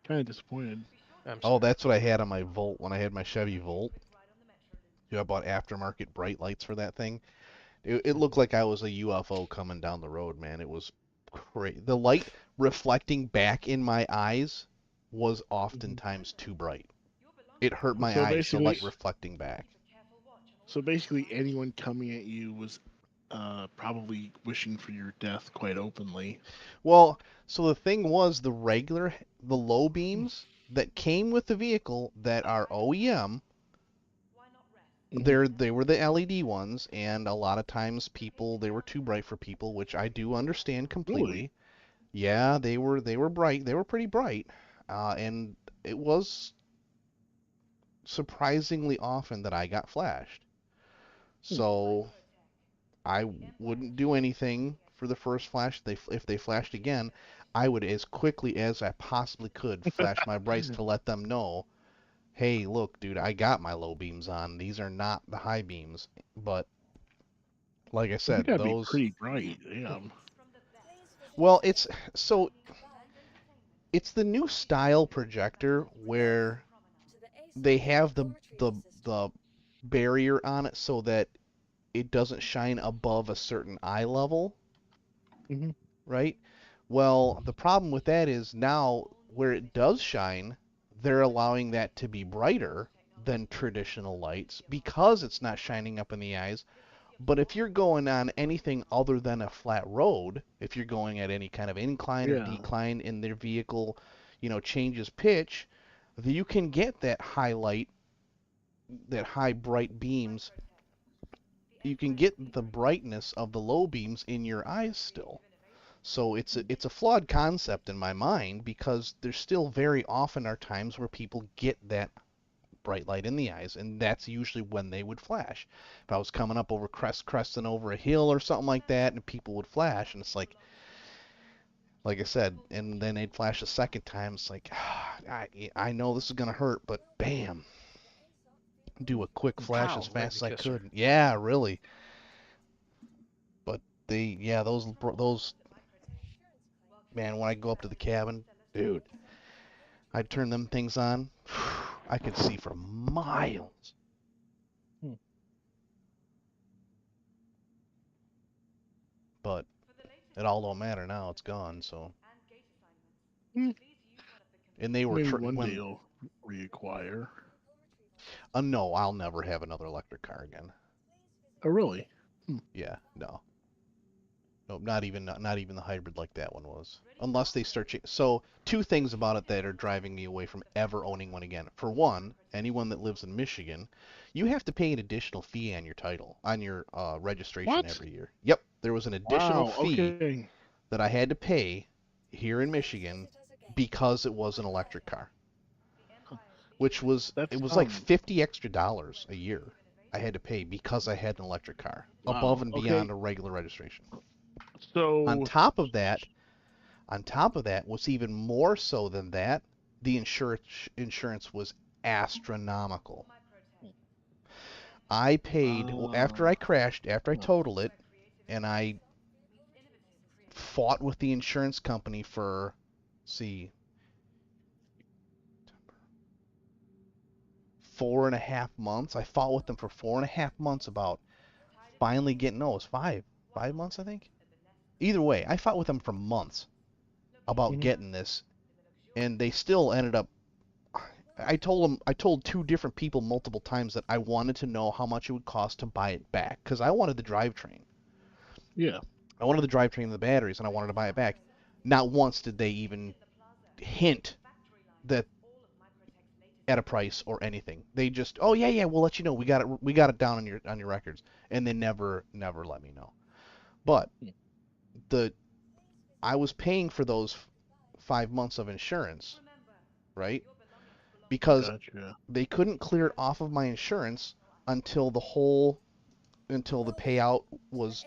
Kind of disappointed. I'm Oh, sorry. that's what I had on my Volt when I had my Chevy Volt. I bought aftermarket bright lights for that thing. It looked like I was a UFO coming down the road, man. It was great. The light reflecting back in my eyes was oftentimes too bright. It hurt my So eyes, the light basically- reflecting back. So basically, anyone coming at you was probably wishing for your death quite openly. Well, so the thing was the low beams that came with the vehicle that are OEM, they were the LED ones, and a lot of times they were too bright for people, which I do understand completely. Really? Yeah, they were bright. They were pretty bright. And it was surprisingly often that I got flashed. So I wouldn't do anything for the first flash. If they flashed again, I would, as quickly as I possibly could, flash my brights to let them know, hey, look, dude, I got my low beams on. These are not the high beams. But like I They said, gotta be those, pretty bright. Yeah. well, so it's the new style projector where they have the barrier on it so that it doesn't shine above a certain eye level, hmm right? Well, the problem with that is now where it does shine, they're allowing that to be brighter than traditional lights because it's not shining up in the eyes. But if you're going on anything other than a flat road, if you're going at any kind of incline or Yeah. decline in their vehicle, changes pitch, you can get that highlight, that high bright beams. You can get the brightness of the low beams in your eyes still. So it's a flawed concept in my mind because there still very often are times where people get that bright light in the eyes, and that's usually when they would flash. If I was coming up over cresting over a hill or something like that, and people would flash, and it's like I said, and then they'd flash a second time. It's like, I know this is gonna hurt, but bam, do a quick flash as Pow! Right in fast the as I kisser. could. Yeah, really. But yeah, those, man, when I go up to the cabin, dude, I'd turn them things on. I could see for miles. Hmm. But it all don't matter now. It's gone. So, Hmm. and they were Maybe one day when you'll reacquire. no, I'll never have another electric car again. Oh, really? Yeah, no, no, not even the hybrid like that one was. Unless they start. So two things about it that are driving me away from ever owning one again. For one, anyone that lives in Michigan, you have to pay an additional fee on your title, on your registration What? every year. Yep, there was an additional Wow. fee Okay. that I had to pay here in Michigan because it was an electric car, which was it That's was like $50 extra a year I had to pay because I had an electric car above wow. and beyond Okay. a regular registration. On So top of that, what's even more so than that, the insurance was astronomical. I paid after I crashed, after I huh. totaled it, and I fought with the insurance company for, see, 4.5 months. I fought with them for 4.5 months about finally getting, no, it was 5 months, I think. Either way, I fought with them for months about Mhm. getting this, and they still ended up. I told two different people multiple times that I wanted to know how much it would cost to buy it back because I wanted the drivetrain. Yeah. I wanted the drivetrain and the batteries, and I wanted to buy it back. Not once did they even hint that at a price or anything. They just, oh yeah, yeah, we'll let you know. We got it down on your records, and they never let me know. But the I was paying for those 5 months of insurance, right? Because Gotcha. they couldn't clear it off of my insurance until until the payout was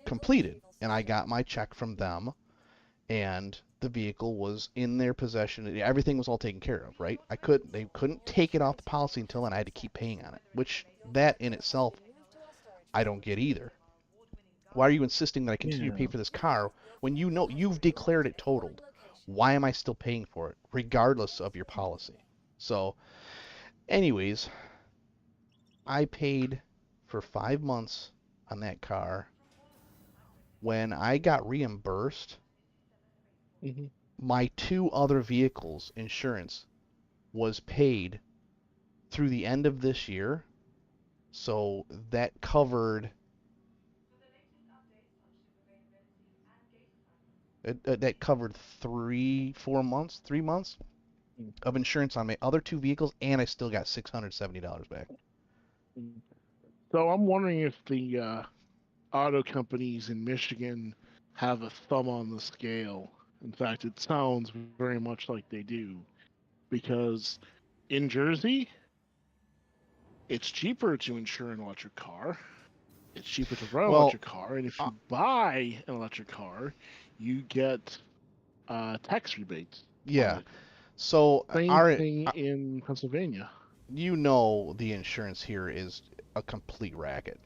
completed, and I got my check from them, and the vehicle was in their possession. Everything was all taken care of, right? They couldn't take it off the policy until then. I had to keep paying on it, which that in itself I don't get either. Why are you insisting that I continue to pay Yeah. for this car when you know you've declared it totaled? Why am I still paying for it, regardless of your policy? So, anyways, I paid for 5 months on that car. When I got reimbursed, hmm my two other vehicles' insurance was paid through the end of this year. So that covered that covered 3 months, 3 months of insurance on my other two vehicles, and I still got $670 back. So I'm wondering if the auto companies in Michigan have a thumb on the scale. In fact, it sounds very much like they do, because in Jersey, it's cheaper to insure an electric car. It's cheaper to run an Well, electric car, and if you buy an electric car, you get tax rebates on yeah. it. So Same our, thing in Pennsylvania. you know, the insurance here is a complete racket.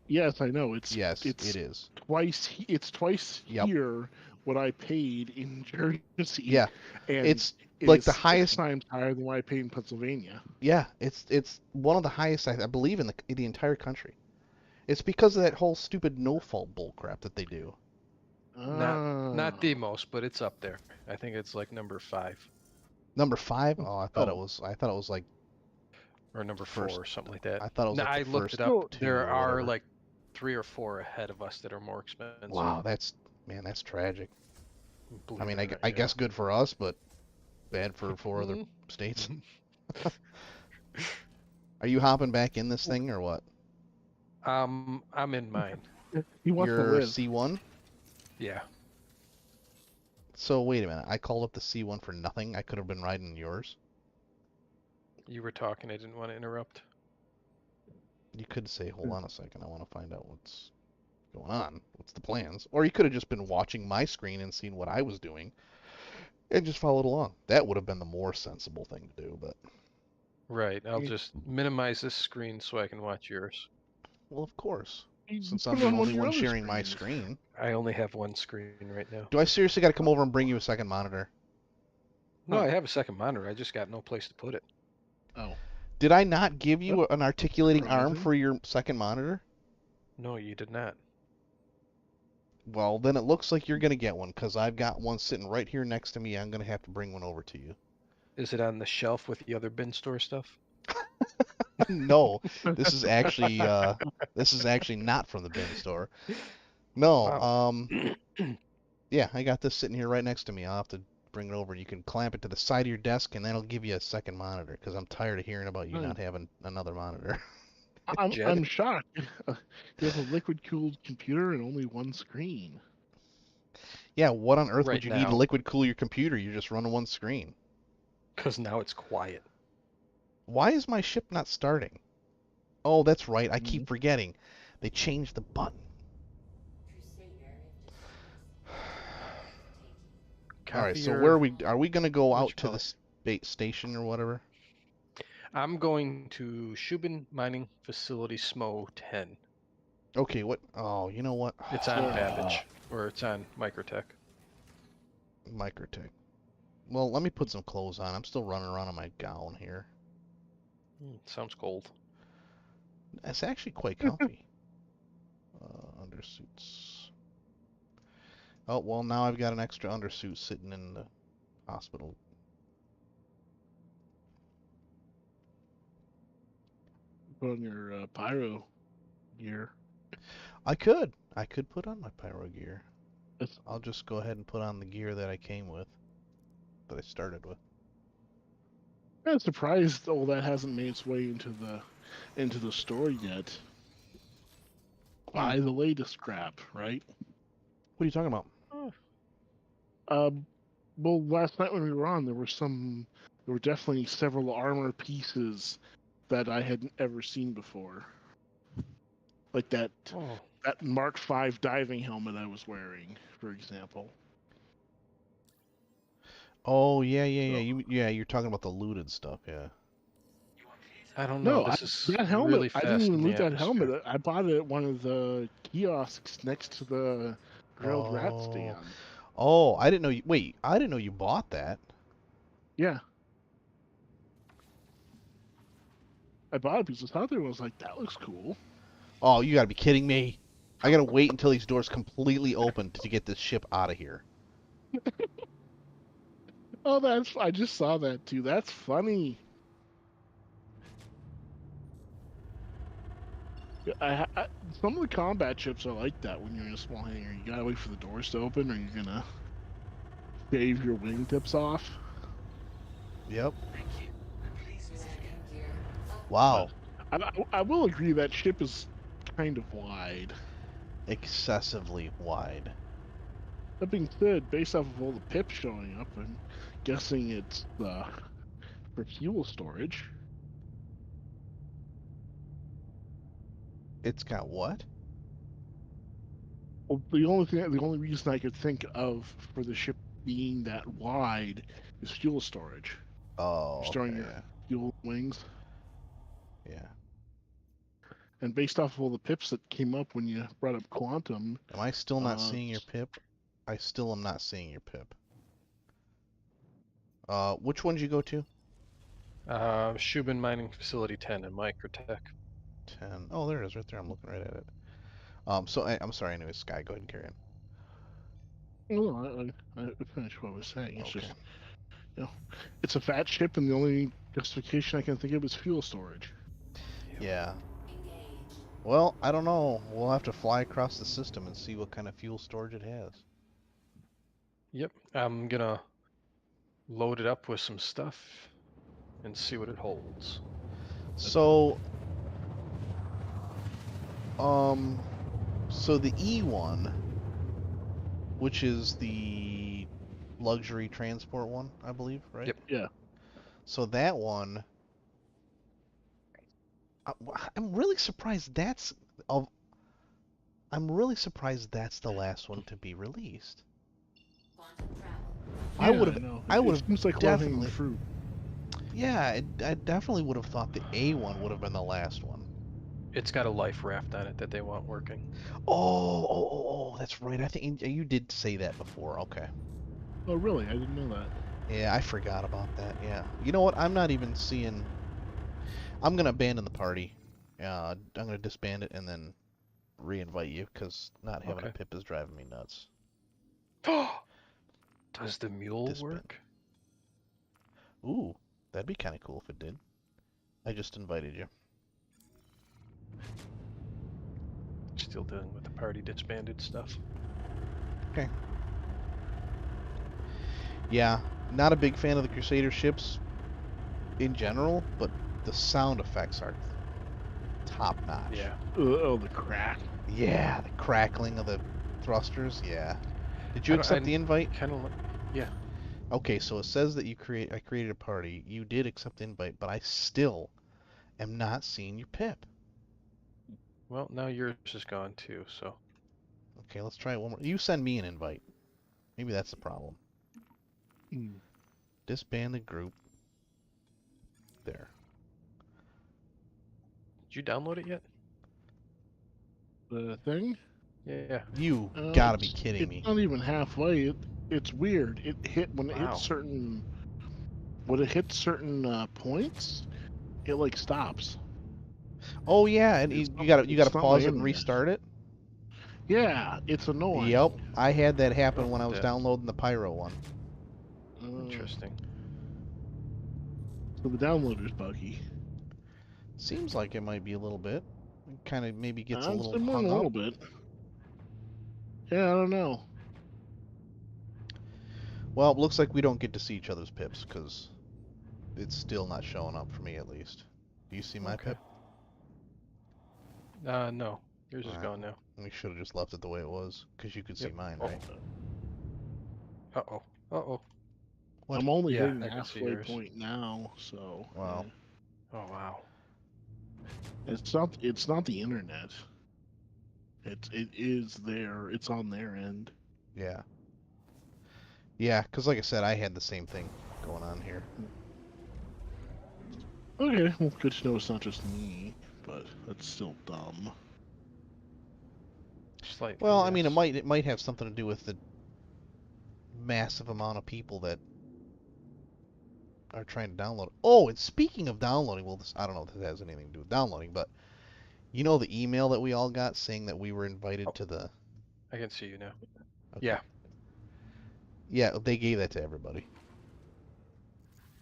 Yes, I know. Yes, It's it is. twice Yep. here what I paid in Jersey, Yeah, and it's it like is the 6 highest. times higher than what I paid in Pennsylvania. Yeah, it's one of the highest I believe in the entire country. It's because of that whole stupid no fault bull crap that they do. Not the Ah. most, but it's up there. I think it's like number 5 Number 5? Oh, I thought it Oh, was like or number 4 first. or something like that. I thought it was No, like the I looked it first up. no, 2 There or are whatever. like 3 or 4 ahead of us that are more expensive. Wow, that's tragic. I Believe mean, it or not, I yeah. guess good for us, but bad for 4 other Mm. states. Are you hopping back in this thing or what? I'm in mine. he wants to You're live. C1? Yeah. So wait a minute, I called up the C1 for nothing. I could have been riding yours. You were talking. I didn't want to interrupt. You could say, hold on a second, I want to find out what's going on. What's the plans? Or you could have just been watching my screen and seen what I was doing and just followed along. That would have been the more sensible thing to do, but Right. I'll You- just minimize this screen so I can watch yours. well, of course. you Since put I'm it the on one only of your one other sharing my screens. screen. I only have one screen right now. Do I seriously got to come over and bring you a second monitor? No, Huh. I have a second monitor. I just got no place to put it. Oh, Did I not give you an articulating arm surprising. for your second monitor? No, you did not. Well, then it looks like you're going to get one because I've got one sitting right here next to me. I'm going to have to bring one over to you. Is it on the shelf with the other bin store stuff? No, this is actually not from the bin store. No, Wow. yeah, I got this sitting here right next to me. I'll have to bring it over and you can clamp it to the side of your desk and that'll give you a second monitor because I'm tired of hearing about you Nice. not having another monitor. Jed? I'm shocked. You have a liquid cooled computer and only one screen. Yeah, what on earth would Right you need to now. liquid cool your computer? You're just running one screen. Because now it's quiet. Why is my ship not starting? Oh, that's right. I Mm. keep forgetting. They changed the button. All right, so where are we going to go out to the station or whatever? I'm going to Shubin Mining Facility SMO 10. Okay, what? Oh, you know what? It's on Babbage, or it's on Microtech. Microtech. Well, let me put some clothes on. I'm still running around in my gown here. Sounds cold. It's actually quite comfy. Undersuits. Oh, well, now I've got an extra undersuit sitting in the hospital. Put on your pyro gear. I could put on my pyro gear. It's- I'll just go ahead and put on the gear that I came with, that I started with. I'm surprised all that hasn't made its way into the store yet. Buy the latest crap, right? What are you talking about? Well, last night when we were on, there were definitely several armor pieces that I hadn't ever seen before. Like that Mark V diving helmet I was wearing, for example. Oh, yeah. So- You're talking about the looted stuff, yeah. I don't know. No, This is that helmet. really I fast didn't even in the loot that atmosphere. helmet. I bought it at one of the kiosks next to the grilled rat Oh. stand. Oh, I didn't know you. Wait, I didn't know you bought that. Yeah. I bought it because I thought there was like, that looks cool. Oh, you gotta be kidding me. I gotta wait until these doors completely open to get this ship out of here. Oh, I just saw that too. That's funny. Some of the combat ships are like that when you're in a small hangar. You gotta wait for the doors to open or you're gonna shave your wingtips off. Yep. Thank you. Please visit again. Wow. I will agree that ship is kind of wide. Excessively wide. That being said, based off of all the pips showing up, I'm guessing it's for fuel storage. It's got what? Well, the only reason I could think of for the ship being that wide is fuel storage. Oh, You're storing okay, your yeah. fuel wings, Yeah. and based off of all the pips that came up when you brought up quantum, Am I still not uh, seeing your pip? I still am not seeing your pip. Which one did you go to? Shubin Mining Facility 10 in Microtech. 10. Oh, there it is, right there. I'm looking right at it. I'm sorry. Anyways, Sky, go ahead and carry on. no, I finished what I was saying. It's Okay. just, you know, it's a fat ship, and the only justification I can think of is fuel storage. Yeah. Engage. Well, I don't know. We'll have to fly across the system and see what kind of fuel storage it has. Yep, I'm gonna load it up with some stuff and see what it holds. So, so the E1, which is the luxury transport one, I believe, right? Yep. Yeah. So that one, I'm really surprised that's of. I'm really surprised that's the last one to be released. Quantum travel. I would I have, know. I would It have seems like low-hanging definitely, fruit. yeah, I definitely would have thought the A1 would have been the last one. It's got a life raft on it that they want working. Oh, that's right. I think you did say that before. Okay. Oh, really? I didn't know that. Yeah, I forgot about that. Yeah. You know what? I'm not even seeing. I'm gonna abandon the party. I'm gonna disband it and then re-invite you because not having a Okay. pip is driving me nuts. Does the mule Disband. work? Ooh, that'd be kind of cool if it did. I just invited you. Still dealing with the party disbanded stuff. Okay. Yeah, not a big fan of the Crusader ships in general, but the sound effects are top notch. Yeah. Oh, the crack. Yeah, the crackling of the thrusters. Yeah. Did you accept the invite? Kind of. Yeah. Okay, so it says that I created a party. You did accept the invite, but I still am not seeing your pip. Well, now yours is gone too. So. Okay, let's try it one more. You send me an invite. Maybe that's the problem. Hmm. Disband the group. There. Did you download it yet? The thing? Yeah. You gotta be It's kidding me. not even halfway. It's weird. It hit when it Wow. hits certain points. It like stops. Oh yeah, and It's you gotta it's not my pause it and internet. restart it. Yeah, it's annoying. Yep, I had that happen Oh, when I was yeah. downloading the Pyro one. Interesting. So the downloader's buggy. Seems like it might be a little bit. Kind of maybe gets a I'd little say more than hung a up. little bit. Yeah, I don't know. Well, it looks like we don't get to see each other's pips because it's still not showing up for me at least. Do you see my Okay. pip? No. Yours is Alright. gone now. We should have just left it the way it was because you could see Yep. mine, Oh. right? Uh-oh. Uh-oh. What? I'm only Yeah, hitting the I can see halfway yours. point now, so Wow. Oh, wow. it's not the internet. It is there. It's on their end. Yeah. Yeah, because like I said, I had the same thing going on here. Okay, well, good to know it's not just me, but that's still dumb. Slightly. Well, I mean, yes. it might have something to do with the massive amount of people that are trying to download. Oh, and speaking of downloading, well, I don't know if this has anything to do with downloading, but you know the email that we all got saying that we were invited Oh. to the. I can see you now. Okay. Yeah. Yeah, they gave that to everybody.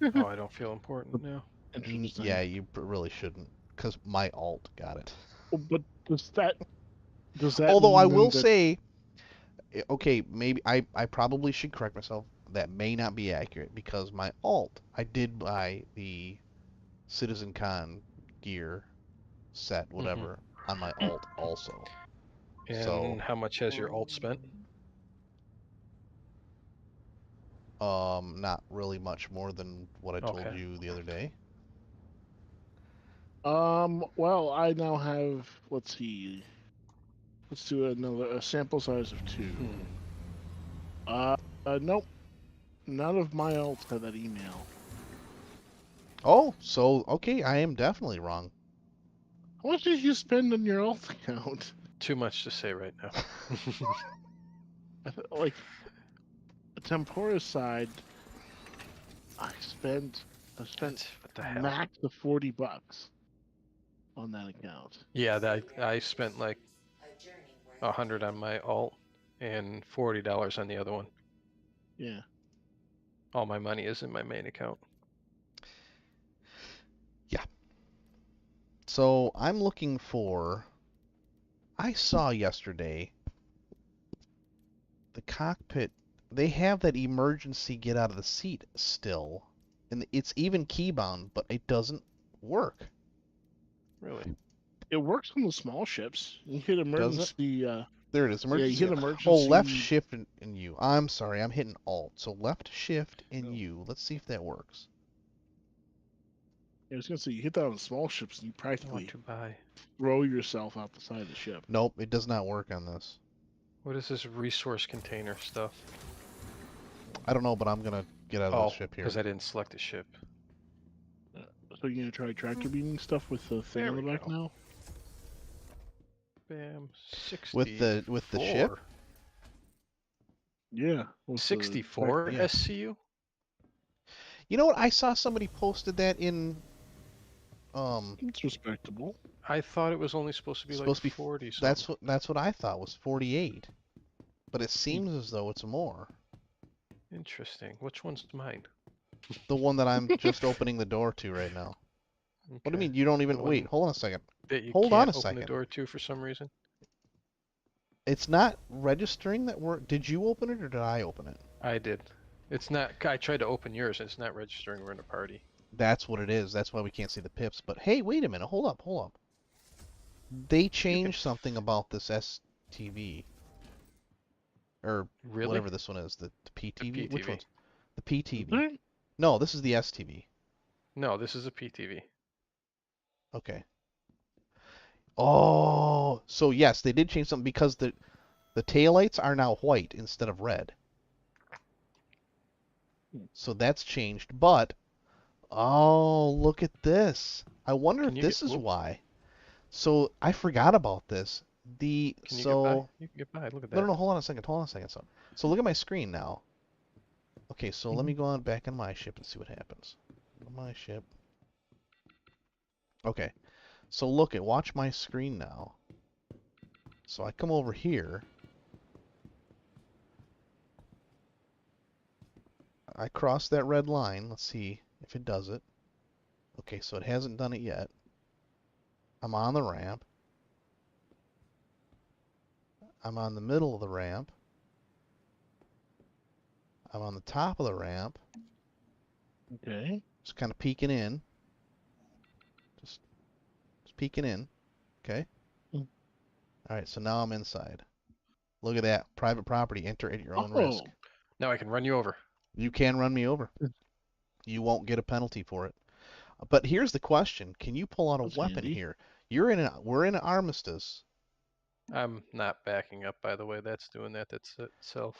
Oh, I don't feel important now. Interesting. Yeah, you really shouldn't, because my alt got it. Oh, but does that Although mean I then will that say, okay, maybe I probably should correct myself. That may not be accurate because my alt, I did buy the Citizen Con gear set, whatever, on my alt also. And So, how much has your alt spent? not really much more than what I told Okay. you the other day. Well, I now have. Let's see. Let's do a sample size of 2. Hmm. Nope. None of my alts have that email. Oh, so okay, I am definitely wrong. How much did you spend on your alt account? Too much to say right now. Like, the Tempora side, I spent What the hell? max of $40 on that account. Yeah, I spent like A journey worth 100 on my alt and $40 on the other one. Yeah. All my money is in my main account. So I'm looking for. I saw yesterday the cockpit. They have that emergency get out of the seat still, and it's even keybound, but it doesn't work. Really? It works on the small ships. You hit emergency. There it is. Yeah, you Emergency. hit emergency. Oh, left shift and U. I'm sorry, I'm hitting Alt. So left shift and Oh. U. Let's see if that works. I was gonna say you hit that on the small ships, and you I practically want to buy. throw yourself out the side of the ship. Nope, it does not work on this. What is this resource container stuff? I don't know, but I'm gonna get out of Oh, the ship here. because I didn't select a ship. So you're gonna try tractor beaming stuff with the thing There on the we back go. now? Bam. 60. With the ship? Yeah. with the 64 Yeah. SCU? You know what? I saw somebody posted that in. It's respectable. I thought it was only supposed to be Supposed to be like 40 that's what I thought was 48, but it seems as though it's more. Interesting. Which one's mine? The one that I'm just opening the door to right now. What do you Okay. mean you don't even The wait? one Hold on a second. That you Hold can't on a open second. the door to for some reason? It's not registering that we're. Did you open it or did I open it? I did. It's not. I tried to open yours and it's not registering we're in a party. That's what it is. That's why we can't see the pips. But hey, wait a minute. Hold up. Hold up. They changed something about this STV. Or Really? whatever this one is. The PTV? Which PTV. one's? The PTV. Right? No, this is the STV. No, this is a PTV. Okay. Oh, so yes, they did change something because the taillights are now white instead of red. So that's changed, but oh, look at this. I wonder Can if you this get- is whoop. why. So I forgot about this. The Can you so get by? You can get by. Look at that. no, hold on a second. Hold on a second. So look at my screen now. Okay, so let me go on back on my ship and see what happens. On my ship. Okay. So watch my screen now. So I come over here. I cross that red line. Let's see if it does it. Okay, so it hasn't done it yet. I'm on the ramp. I'm on the middle of the ramp. I'm on the top of the ramp. Okay. Just kind of peeking in. Just peeking in. Okay. Mm. All right, so now I'm inside. Look at that. Private property. Enter at your own risk. Oh, Now I can run you over. You can run me over. You won't get a penalty for it. But here's the question. Can you pull out a That's weapon handy. here? We're in an armistice. I'm not backing up, by the way. That's doing that. That's itself.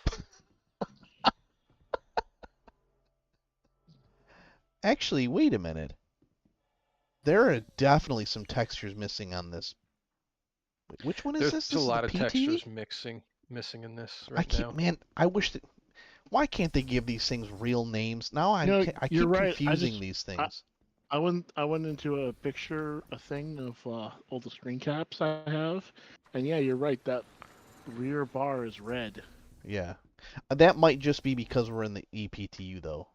Actually, wait a minute. There are definitely some textures missing on this. Wait, which one is There's this? a This is lot the of PTV? textures missing in this I right keep, now. man, I wish that. Why can't they give these things real names? Now I No, I you're keep right. I confusing just- these things. I went into a thing of all the screen caps I have, and yeah, you're right. That rear bar is red. Yeah. That might just be because we're in the EPTU though.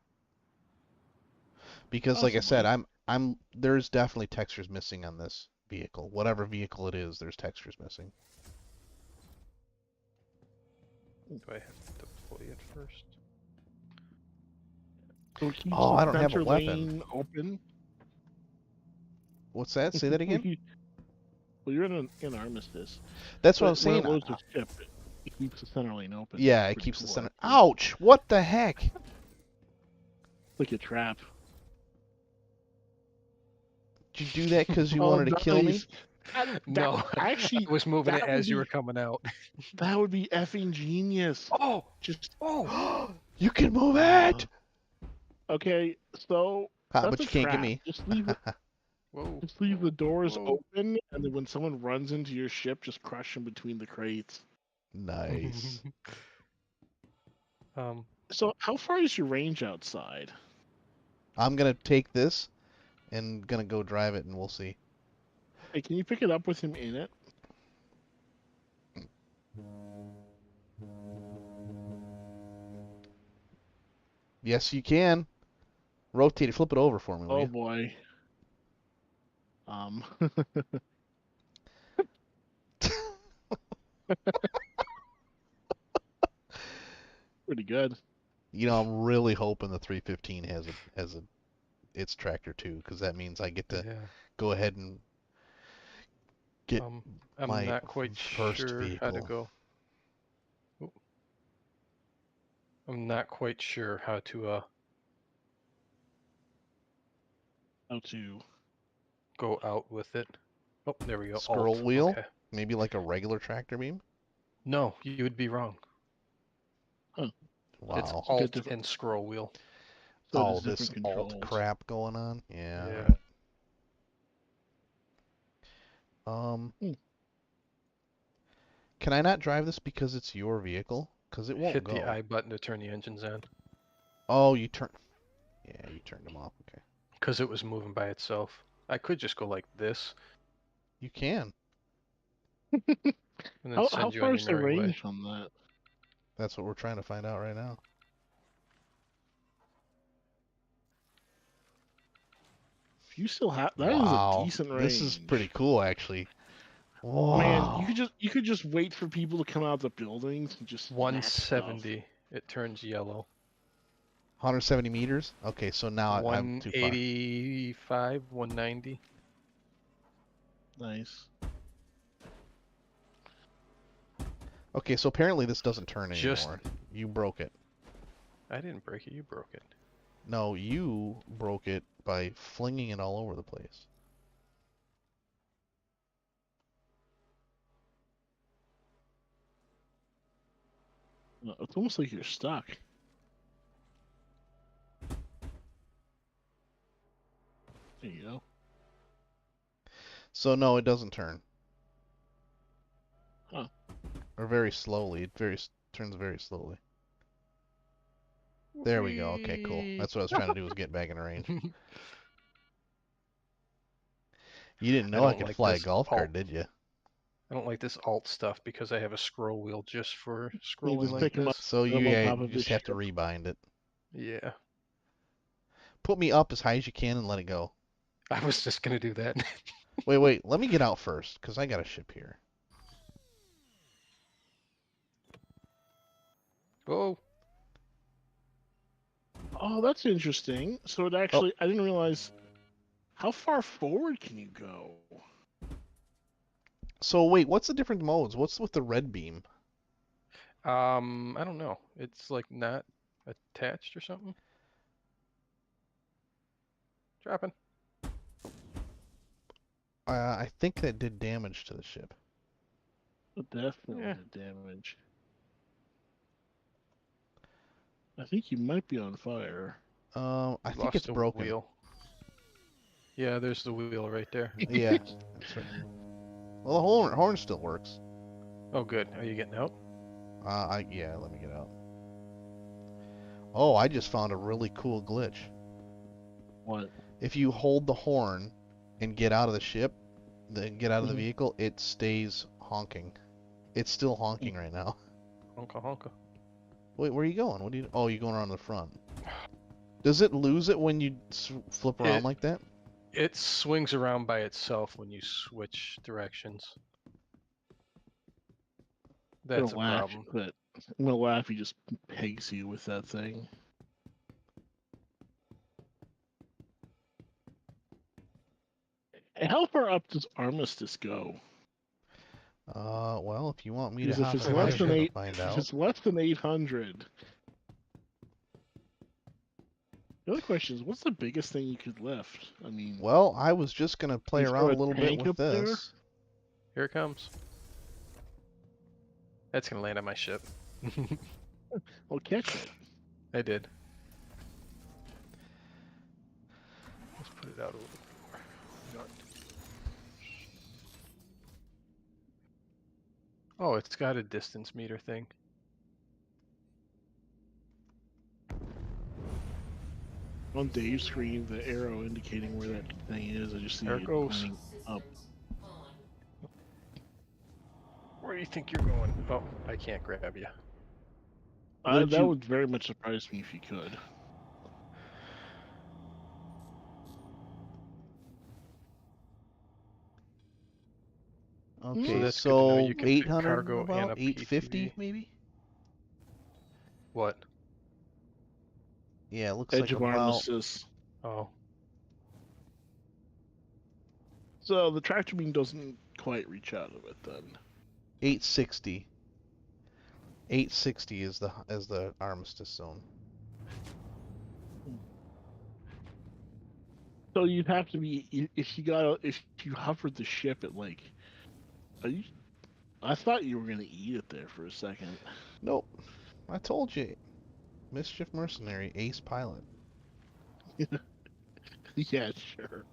Because like I said, there's definitely textures missing on this vehicle. Whatever vehicle it is, there's textures missing. Do I have to deploy it first? So it keeps Oh, the I don't have a center weapon. lane open. What's that? Say that again? Well, you're in an armistice. That's what I But was saying. When it loads the ship, it keeps the center lane open. Yeah, It's it pretty keeps the cool, center. actually. Ouch! What the heck? Like a trap. Did you do that because you Oh, wanted to kill me? nice. That No, actually, I was moving it that would as you were be coming out. that would be effing genius. Oh, Just oh, You can move uh, it! okay. So Ha, that's but a you can't get trap. me. whoa, Just leave the doors whoa. open, and then when someone runs into your ship, just crush them between the crates. Nice. um, So how far is your range outside? I'm gonna take this and gonna go drive it, and we'll see. Hey, can you pick it up with him in it? Yes, you can. Rotate it, flip it over for me, will Oh you? boy. Pretty good. You know, I'm really hoping the 315 has its tractor too, because that means I get to yeah. go ahead and get I'm my not quite first sure how to vehicle. go. Oop. I'm not quite sure how to How to? go out with it. Oh, there we go. Scroll Alt. wheel, Okay. maybe like a regular tractor beam. No, you would be wrong. Huh. It's Wow. So, Alt and scroll wheel. so it Oh, has this different alt controls. crap going on. Yeah. Yeah. Alright. Hmm. Can I not drive this because it's your vehicle? Because it won't Hit the go. I button to turn the engines on. Oh, you turn. Yeah, you turned them off. Okay. Because it was moving by itself. I could just go like this You can. and then How send you on far your is the merry way. range on that? That's what we're trying to find out right now. If you still have that is a Wow. decent range. This is pretty cool, actually. Man, Wow. you could just wait for people to come out of the buildings and just snatch stuff. 170. It turns yellow. 170 meters? Okay, so now I'm too far. 185, 190. Nice. Okay, so apparently this doesn't turn Just- anymore. You broke it. I didn't break it. You broke it. No, you broke it by flinging it all over the place. It's almost like you're stuck. There you go. So no, it doesn't turn. Huh. Or very slowly. It turns very slowly. There we go. Okay, cool. That's what I was trying to do was get back in range. You didn't know I don't could like fly a this golf cart, alt. did you? I don't like this alt stuff because I have a scroll wheel just for You scrolling just like pick 'em up. this. So Put 'em you, on yeah, top you of just his have to ship. rebind it. Yeah. Put me up as high as you can and let it go. I was just going to do that. Wait, let me get out first, because I got a ship here. Oh, Oh, that's interesting. So it actually, I didn't realize. How far forward can you go? So wait, what's the different modes? What's with the red beam? I don't know. It's like not attached or something. Dropping. I think that did damage to the ship. Definitely Yeah. the damage. I think you might be on fire. I think Lost it's the broken. wheel. Yeah, there's the wheel right there. Yeah, that's right. Well, the horn still works. Oh, good. Are you getting out? Yeah, let me get out. Oh, I just found a really cool glitch. What? If you hold the horn and get out of the ship, then get out of the Mhm. vehicle, it stays honking. It's still honking right now. Honka honka. Wait, where are you going? What are you? Oh, you're going around the front. Does it lose it when you flip around like that? It swings around by itself when you switch directions. That's a I'm gonna laugh, problem. but I'm gonna laugh. He just pegs you with that thing. And how far up does Armistice go? Well, if you want me to Because if hop it's in less my than ship and eight, find if out. it's less than 800, The other question is, what's the biggest thing you could lift? I mean, Well, I was just gonna play you throw around a a little bit tank with up there? this. Here it comes. That's gonna land on my ship. Well, catch it. I did. Let's put it out a little more. Oh, it's got a distance meter thing. On Dave's screen, the arrow indicating where that thing is, I just see There it it goes. pointing up. Systems on. Where do you think you're going? Oh, I can't grab you. That you- would very much surprise me if you could. Okay, that's good to know. so You can fit 800 cargo and about a 850 PTV. maybe. What? Yeah, it looks Edge like of about armistice. Oh, So the tractor beam doesn't quite reach out of it then. 860. 860 is the armistice zone. So you'd have to be if you hovered the ship at like. I thought you were gonna eat it there for a second. Nope, I told you. Mischief mercenary, ace pilot. Yeah, sure.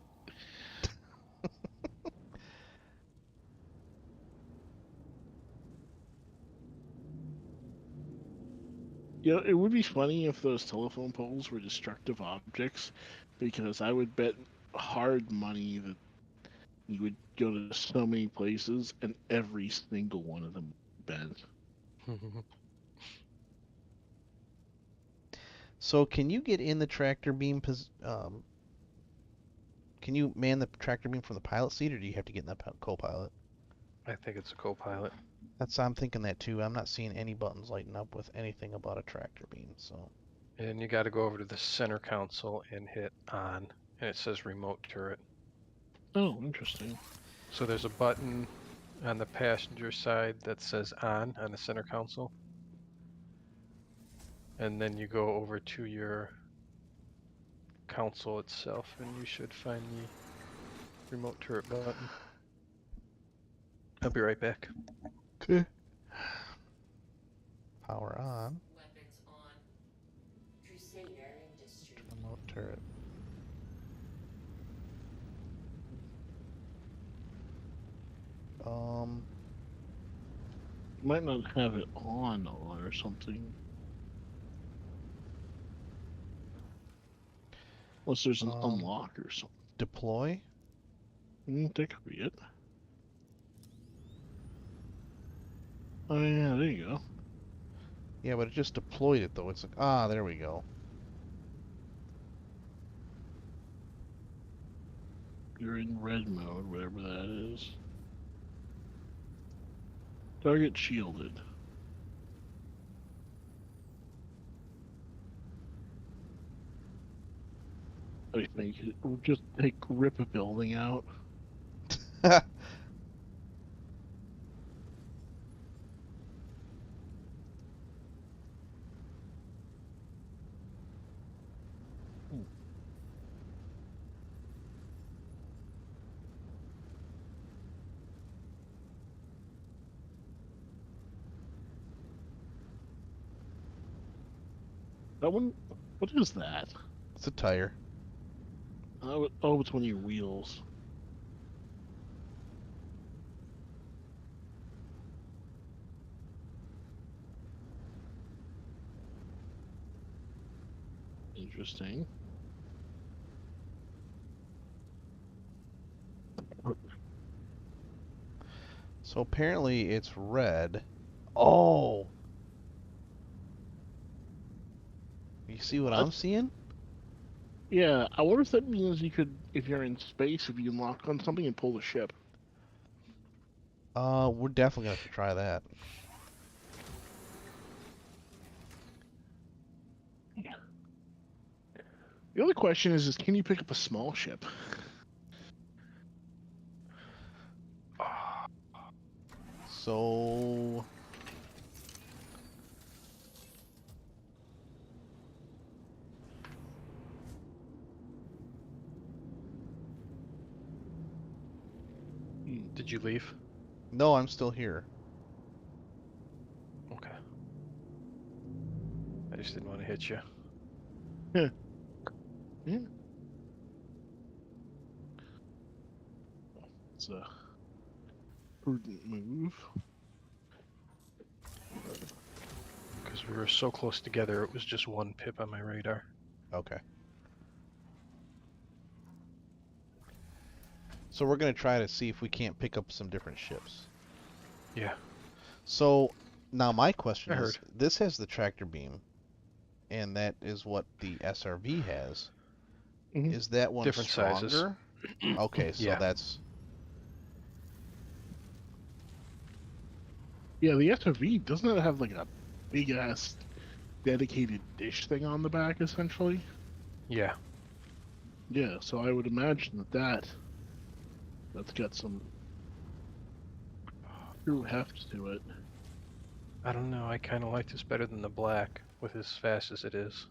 You know, it would be funny if those telephone poles were destructive objects, because I would bet hard money that you would go to so many places and every single one of them bent. So can you get in the tractor beam? Can you man the tractor beam from the pilot seat, or do you have to get in the co-pilot? I think it's a co-pilot. I'm thinking that too. I'm not seeing any buttons lighting up with anything about a tractor beam. So And you got to go over to the center console and hit on, and it says remote turret. Oh, interesting. So there's a button on the passenger side that says on the center console. And then you go over to your console itself and you should find the remote turret button. I'll be right back. okay. Power on. Weapons on. Crusader Industries. Remote turret. You might not have it on or something. Unless there's an unlock or something. Deploy. That could be it. Oh yeah, there you go. Yeah, but it just deployed it though. It's like, there we go. You're in red mode, whatever that is. Target shielded. I think it will just rip a building out. That one, what is that? It's a tire. Oh, it's one of your wheels. Interesting. So apparently it's red. Oh! You see what I'm seeing? Yeah, I wonder if that means you could, if you're in space, if you can lock on something and pull the ship. We're definitely gonna have to try that. The other question is can you pick up a small ship? So Did you leave? No, I'm still here. Okay. I just didn't want to hit you. Yeah. It's a prudent move. Because we were so close together, it was just one pip on my radar. Okay. So we're gonna try to see if we can't pick up some different ships. Yeah. So now my question I is, heard. this has the tractor beam, and that is what the SRV has. Mhm. Is that one Different sizes. stronger? Okay, so Yeah. that's Yeah, the SRV doesn't it have like a big ass dedicated dish thing on the back, essentially? Yeah. Yeah, so I would imagine that's got some true heft to it. I don't know. I kind of like this better than the black, with as fast as it is.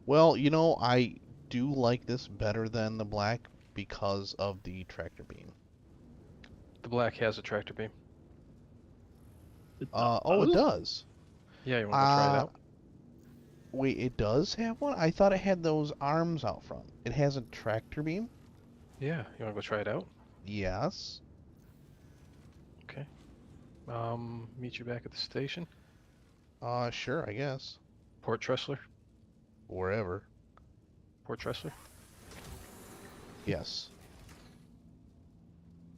well, you know, I do like this better than the black because of the tractor beam. The black has a tractor beam. It Oh, it does. Yeah, you want to go try it Uh, out? wait, it does have one? I thought it had those arms out front. It has a tractor beam? Yeah, you want to go try it out? Yes. Okay. Meet you back at the station. Sure, I guess. Port Tressler. Wherever. Port Tressler. Yes.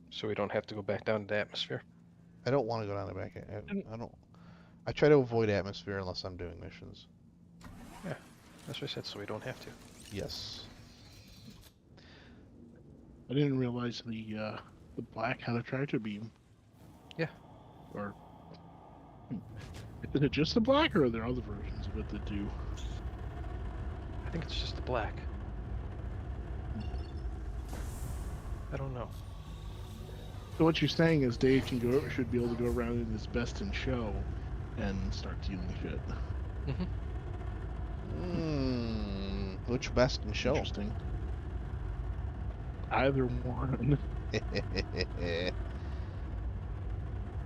So we don't have to go back down to the atmosphere. I don't want to go down the back. I don't. I try to avoid atmosphere unless I'm doing missions. That's what I said, so we don't have to. Yes. I didn't realize the black had a tractor beam. Yeah. Or is it just the black, or are there other versions of it that do? I think it's just the black. I don't know. So what you're saying is Dave should be able to go around in his best in show and start dealing shit. Which best in show? Interesting. Either one.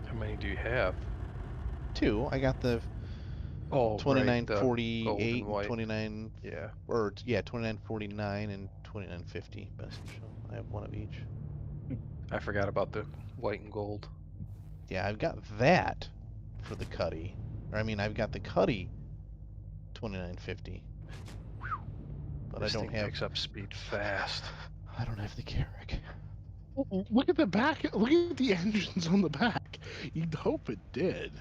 How many do you have? 2. I got the Oh, right, the 2948 gold and and white. 29 Yeah. or yeah, 2949 and 2950 best in show. I have one of each. I forgot about the white and gold. Yeah, I've got that for the Cuddy. Or I mean, I've got the Cuddy 2950. But This I don't thing have picks up speed fast. I don't have the Carrack. Look at the back. Look at the engines on the back. You'd hope it did.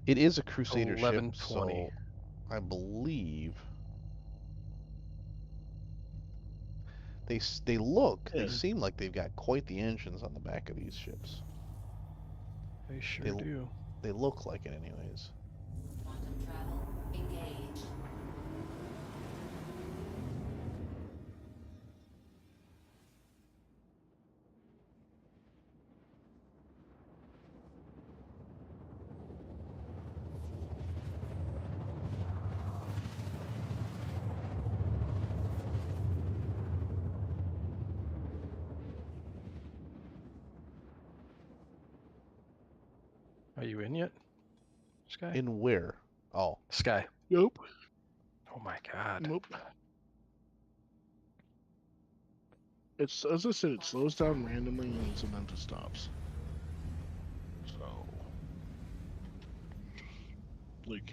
It is a Crusader ship, 1120. so I believe they Yeah. seem like they've got quite the engines on the back of these ships. They sure They- do. They look like it anyways. Quantum travel engaged. Are you in yet, Sky? In where? Oh, Sky. Nope. Oh my god. Nope. It's, as I said, it slows down randomly and then it stops. So, like,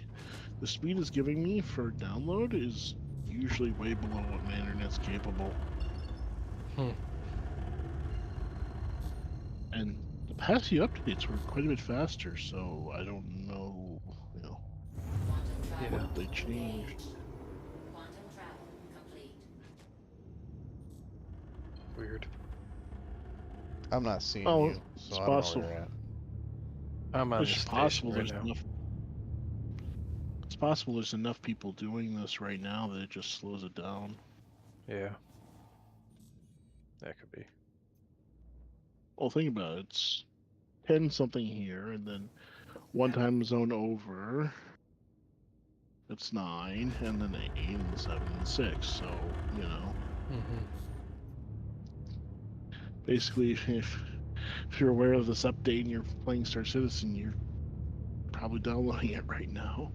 the speed it's giving me for download is usually way below what my internet's capable. And the past few updates were quite a bit faster, so I don't know, Quantum travel Yeah. they changed. engaged. Quantum travel complete. Weird. I'm not seeing Oh, you, so it's I don't know possible. where you're at. I'm on the It's station possible right there's now. enough. It's possible there's enough people doing this right now that it just slows it down. Yeah. That could be. Well, think about it. It's 10 something here, and then one time zone over. It's 9, and then 8, and 7, and 6. So, Mm-hmm. Basically, if you're aware of this update and you're playing Star Citizen, you're probably downloading it right now.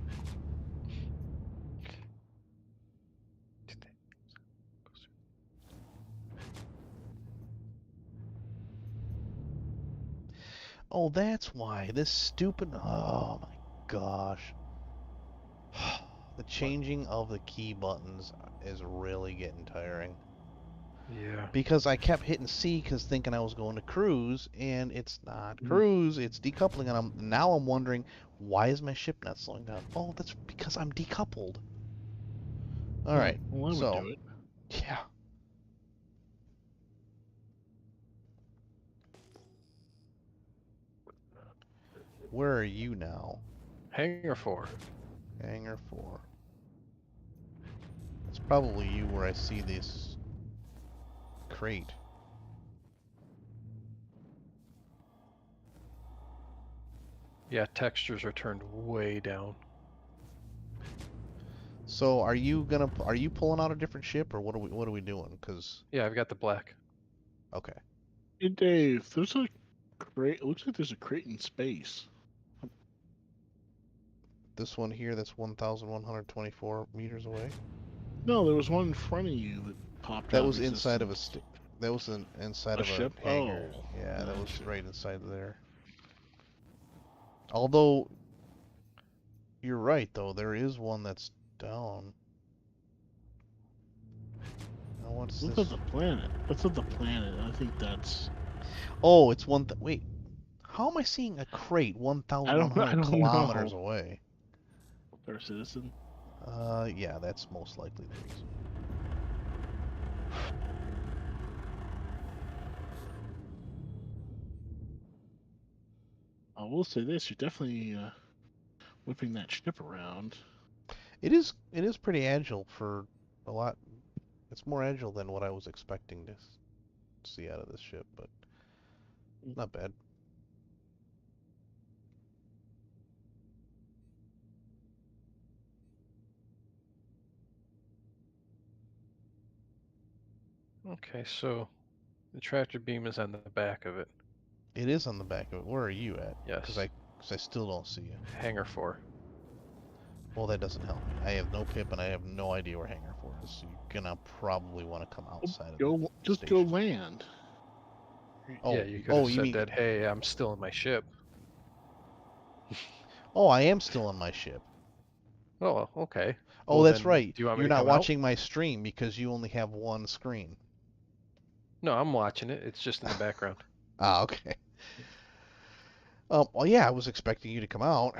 Oh, that's why. This stupid... Oh my gosh. The changing of the key buttons is really getting tiring. Yeah. Because I kept hitting C because thinking I was going to cruise, and it's not Mhm. cruise, it's decoupling, and now I'm wondering, why is my ship not slowing down? Oh, that's because I'm decoupled. Alright, Well, I would so, do it. yeah. Where are you now? Hangar 4. Hangar 4. It's probably you where I see this crate. Yeah, textures are turned way down. So are you pulling out a different ship, or what are we doing? Cause Yeah, I've got the black. okay, Hey, Dave, there's a crate. It looks like there's a crate in space. this one here that's 1,124 meters away. No, there was one in front of you that popped That out was of inside of existence. that was inside A of a ship? hangar. Oh, Yeah, that was gotcha. right inside there. Although you're right though, there is one that's down. Now what's Look this? at the planet. That's at the planet. I think that's. Oh, it's wait. How am I seeing a crate I 1,100 don't kilometers know. away? Star Citizen. Yeah, that's most likely the reason. I will say this: you're definitely whipping that ship around. It is pretty agile for a lot. It's more agile than what I was expecting to see out of this ship, but not bad. Okay, so the tractor beam is on the back of it. It is on the back of it. Where are you at? Yes. Cause I still don't see you. Hangar 4. Well, that doesn't help me. I have no pip and I have no idea where Hangar 4 is. So you're gonna probably want to come outside of the Just go station. land. Oh, Yeah, you could have you said mean? that, hey, I'm still in my ship. Oh, I am still on my ship. Oh, okay. Oh, Well, that's then, right. do you want me You're to not come out? watching my stream because you only have one screen. No, I'm watching it. It's just in the background. Ah, okay. Well, yeah, I was expecting you to come out.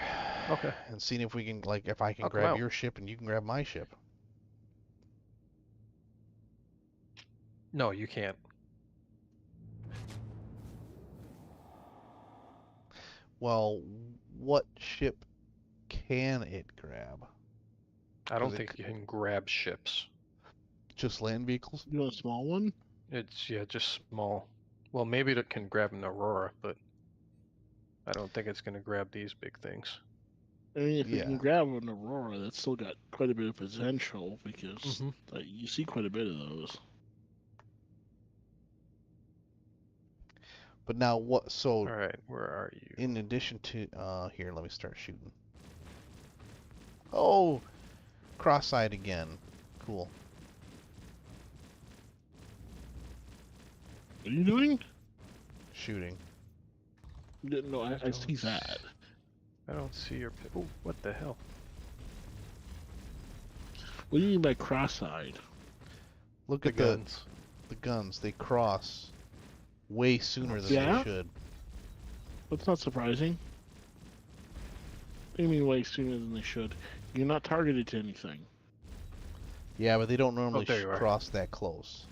Okay. And seeing if we can, like, if I can I'll come grab out. your ship and you can grab my ship. No, you can't. Well, what ship can it grab? I don't 'Cause think you can grab ships. just land vehicles? You want a small one? It's, yeah, just small. Well, maybe it can grab an Aurora, but I don't think it's going to grab these big things. I mean, if you can Yeah. grab an Aurora, that's still got quite a bit of potential because Mm-hmm. you see quite a bit of those. But now what? So All right, where are you? in addition to here, let me start shooting. Oh, cross-eyed again. Cool. What are you doing? Shooting. No, I see that. I don't see your. Oh, what the hell? What do you mean by cross-eyed? Look The at guns. the guns. They cross way sooner than Yeah? they should. That's not surprising. What do you mean way sooner than they should? You're not targeted to anything. Yeah, but they don't normally there you are. cross that close.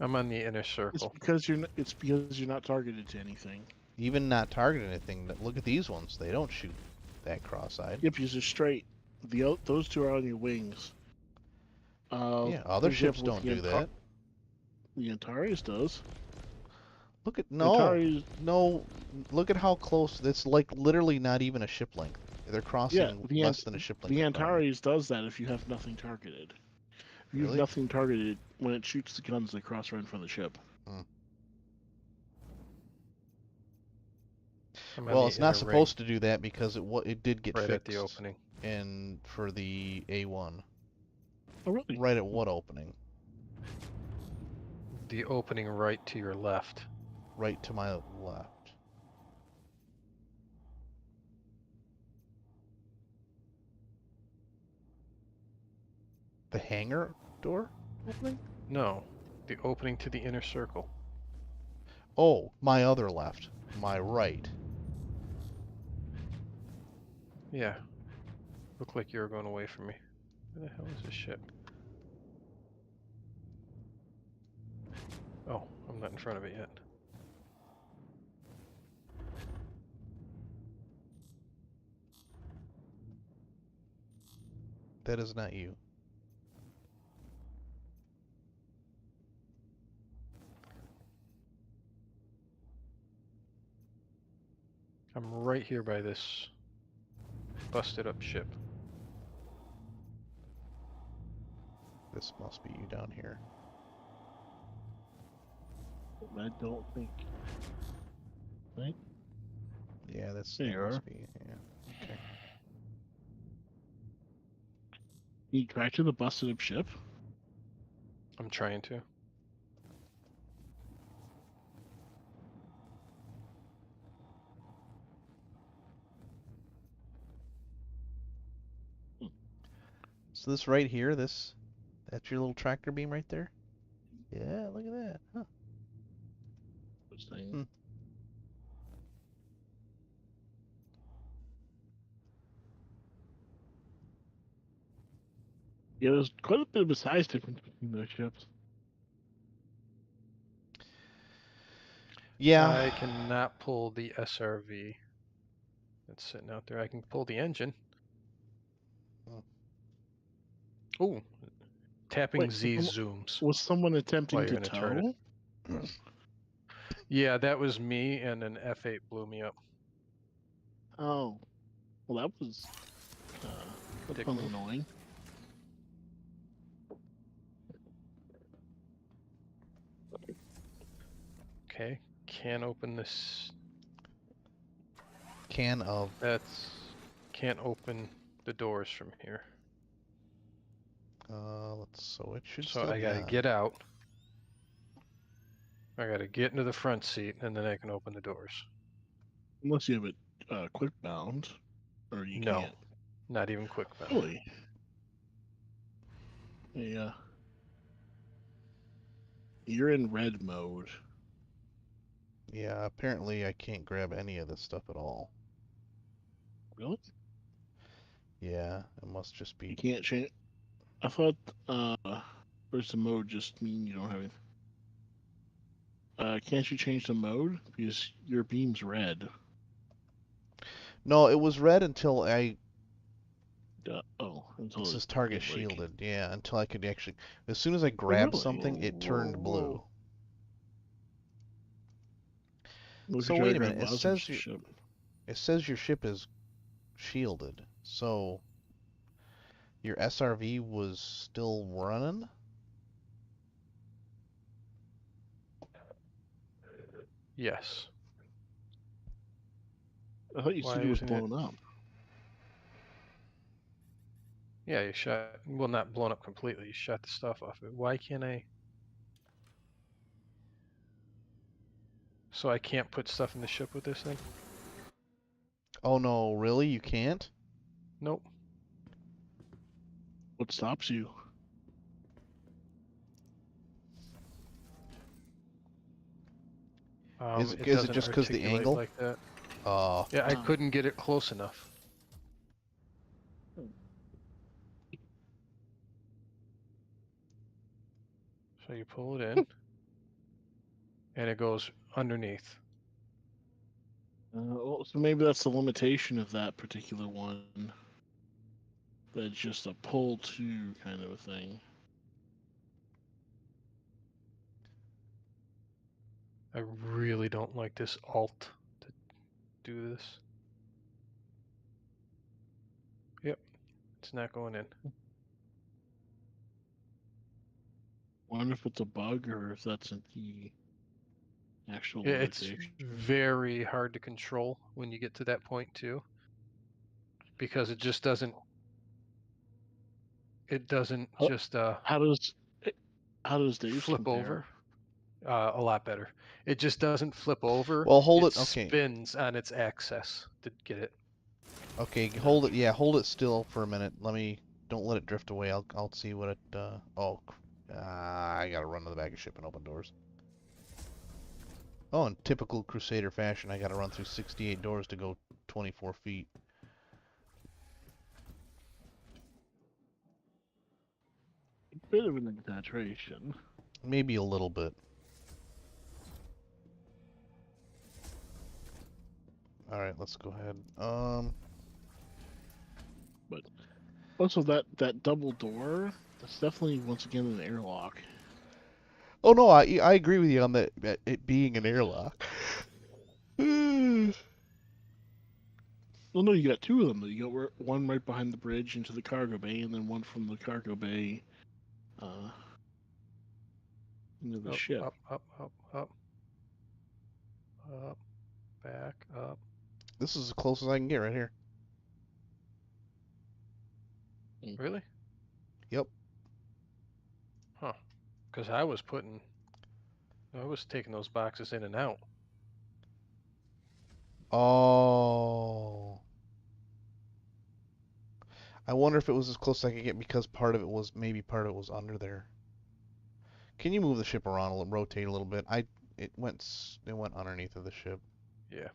I'm on the inner It's circle. because you're not, it's because you're not targeted to anything. Even not targeting anything. Look at these ones. They don't shoot that cross-eyed. Yep, you're straight. Those two are on your wings. Yeah, For other ships example, don't do that. The Antares does. Look at The no, Antares, no. Look at how close. It's like literally not even a ship length. They're crossing yeah, less than a ship length. the in front of me. Antares does that if you have nothing targeted. If you have Really? nothing targeted, when it shoots the guns, they cross right in front of the ship. Hmm. I'm on Well, the it's not inner ring, supposed to do that because it did get right at fixed the opening. and for the A1. Oh, really? Right at what opening? The opening right to your left. Right to my left. The hangar door opening? No, the opening to the inner circle. Oh, my other left. My right. Yeah. Looked like you were going away from me. Where the hell is this ship? Oh, I'm not in front of it yet. That is not you. I'm right here by this busted up ship. This must be you down here. I don't think. Right? Yeah, that There you must are. be. Yeah. Okay. Can you track to the busted up ship? I'm trying to. So this right here, that's your little tractor beam right there? Yeah, look at that. Huh. This thing. Hmm. Yeah, there's quite a bit of a size difference between those ships. Yeah. I cannot pull the SRV that's sitting out there. I can pull the engine. Hmm. Ooh, tapping Wait, Z zooms was someone attempting while you're to in a turret. tow? Yeah, that was me, and an F8 blew me up. Oh, well, that was Dick fun move. annoying. Okay, can't open this. Can of. Can't open the doors from here. So it should So still I be gotta on. get out. I gotta get into the front seat, and then I can open the doors. Unless you have it quick bound, or you No, can't. not even quick bound. Really? Yeah. You're in red mode. Yeah, apparently I can't grab any of this stuff at all. Really? Yeah, it must just You be. can't change. I thought first the mode just mean you don't have anything. Can't you change the mode because your beam's red? No, it was red until it Until says target did, like... shielded. Yeah, until I could actually. As soon as I Oh, grabbed really? something, it turned blue. Look So at wait a Dragon minute. It Bowser's says ship. your ship is shielded. So your SRV was still running? Yes. I thought you Why said it was isn't it? blown up. Yeah, you shot. Well, not blown up completely. You shot the stuff off it. Why can't I? So I can't put stuff in the ship with this thing? Oh no, really? You can't? Nope. What stops you? Is It it doesn't just because the articulate angle? like that. Uh, Yeah, I Ah. couldn't get it close enough. So you pull it in, and it goes underneath. Well, so maybe that's the limitation of that particular one. That it's just a pull to kind of a thing. I really don't like this alt to do this. Yep, it's not going in. Wonder if it's a bug or if that's the actual It's limitation. very hard to control when you get to that point too, because it just doesn't. It doesn't How- just How does Dave's flip compare? over. A lot better. It just doesn't flip over. Well, hold It it. Okay. spins on its axis to get it. Okay. Hold it. Yeah. Hold it still for a minute. Don't let it drift away. I'll see what it. Oh. I gotta run to the back of ship and open doors. Oh, in typical Crusader fashion, I gotta run through 68 doors to go 24 feet. Bit of an exaggeration. Maybe a little bit. All right, let's go ahead. But also that double door, that's definitely once again an airlock. Oh no, I agree with you on that it being an airlock. Well, no, you got two of them. You got one right behind the bridge into the cargo bay, and then one from the cargo bay into the ship. Up, up, up, up, up, back, up. This is as close as I can get right here. Really? Yep. Huh. Because I was taking those boxes in and out. Oh. I wonder if it was as close as I could get because maybe part of it was under there. Can you move the ship around rotate a little bit? It went underneath of the ship. Yeah.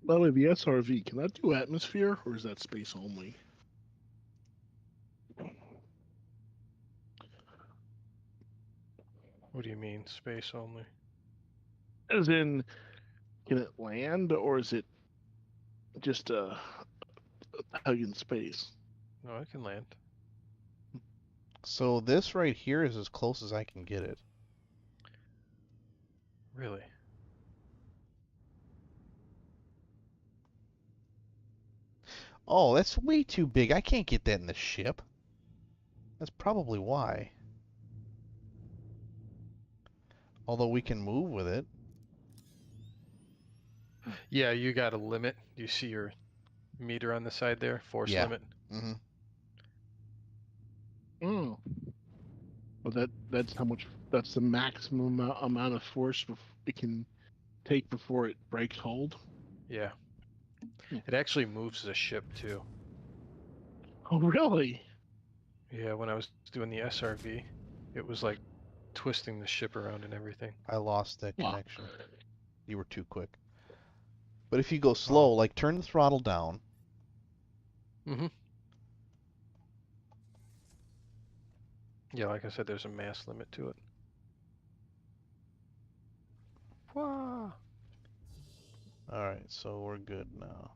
By the way, the SRV, can that do atmosphere, or is that space only? What do you mean, space only? As in, can it land, or is it just a hug in space? No, it can land. So this right here is as close as I can get it. Really? Oh, that's way too big. I can't get that in the ship. That's probably why. Although we can move with it. Yeah, you got a limit. You see your meter on the side there? Force Yeah. limit. Mm-hmm. Oh. Well, that's how much. That's the maximum amount of force it can take before it breaks hold. Yeah. Hmm. It actually moves the ship too. Oh, really? Yeah, when I was doing the SRV, it was like twisting the ship around and everything. I lost that Wow. connection. You were too quick. But if you go slow, like turn the throttle down. Mm-hmm. Yeah, like I said, there's a mass limit to it. Wah! Alright, so we're good now.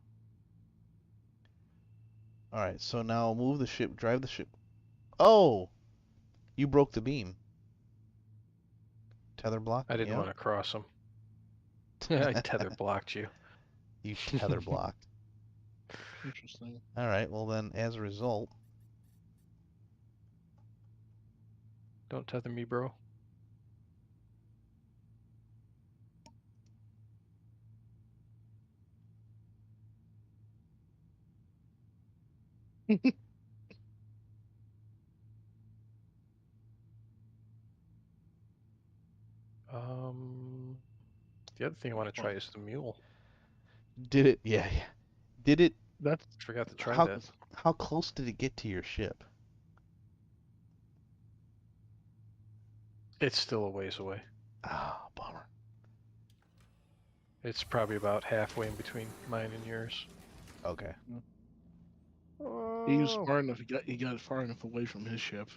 Alright, so now move the ship, drive the ship. Oh! You broke the beam. Tether block? I didn't Yeah. want to cross them. I tether blocked you. You tether blocked. Interesting. Alright, well then, as a result, Don't tether me, bro. The other thing I want to try is the mule. did it? Yeah, yeah. Did it? That's Forgot to try How that. how close did it get to your ship? It's still a ways away. Ah, bummer. It's probably about halfway in between mine and yours. Okay. he was far enough. He got it far enough away from his ship.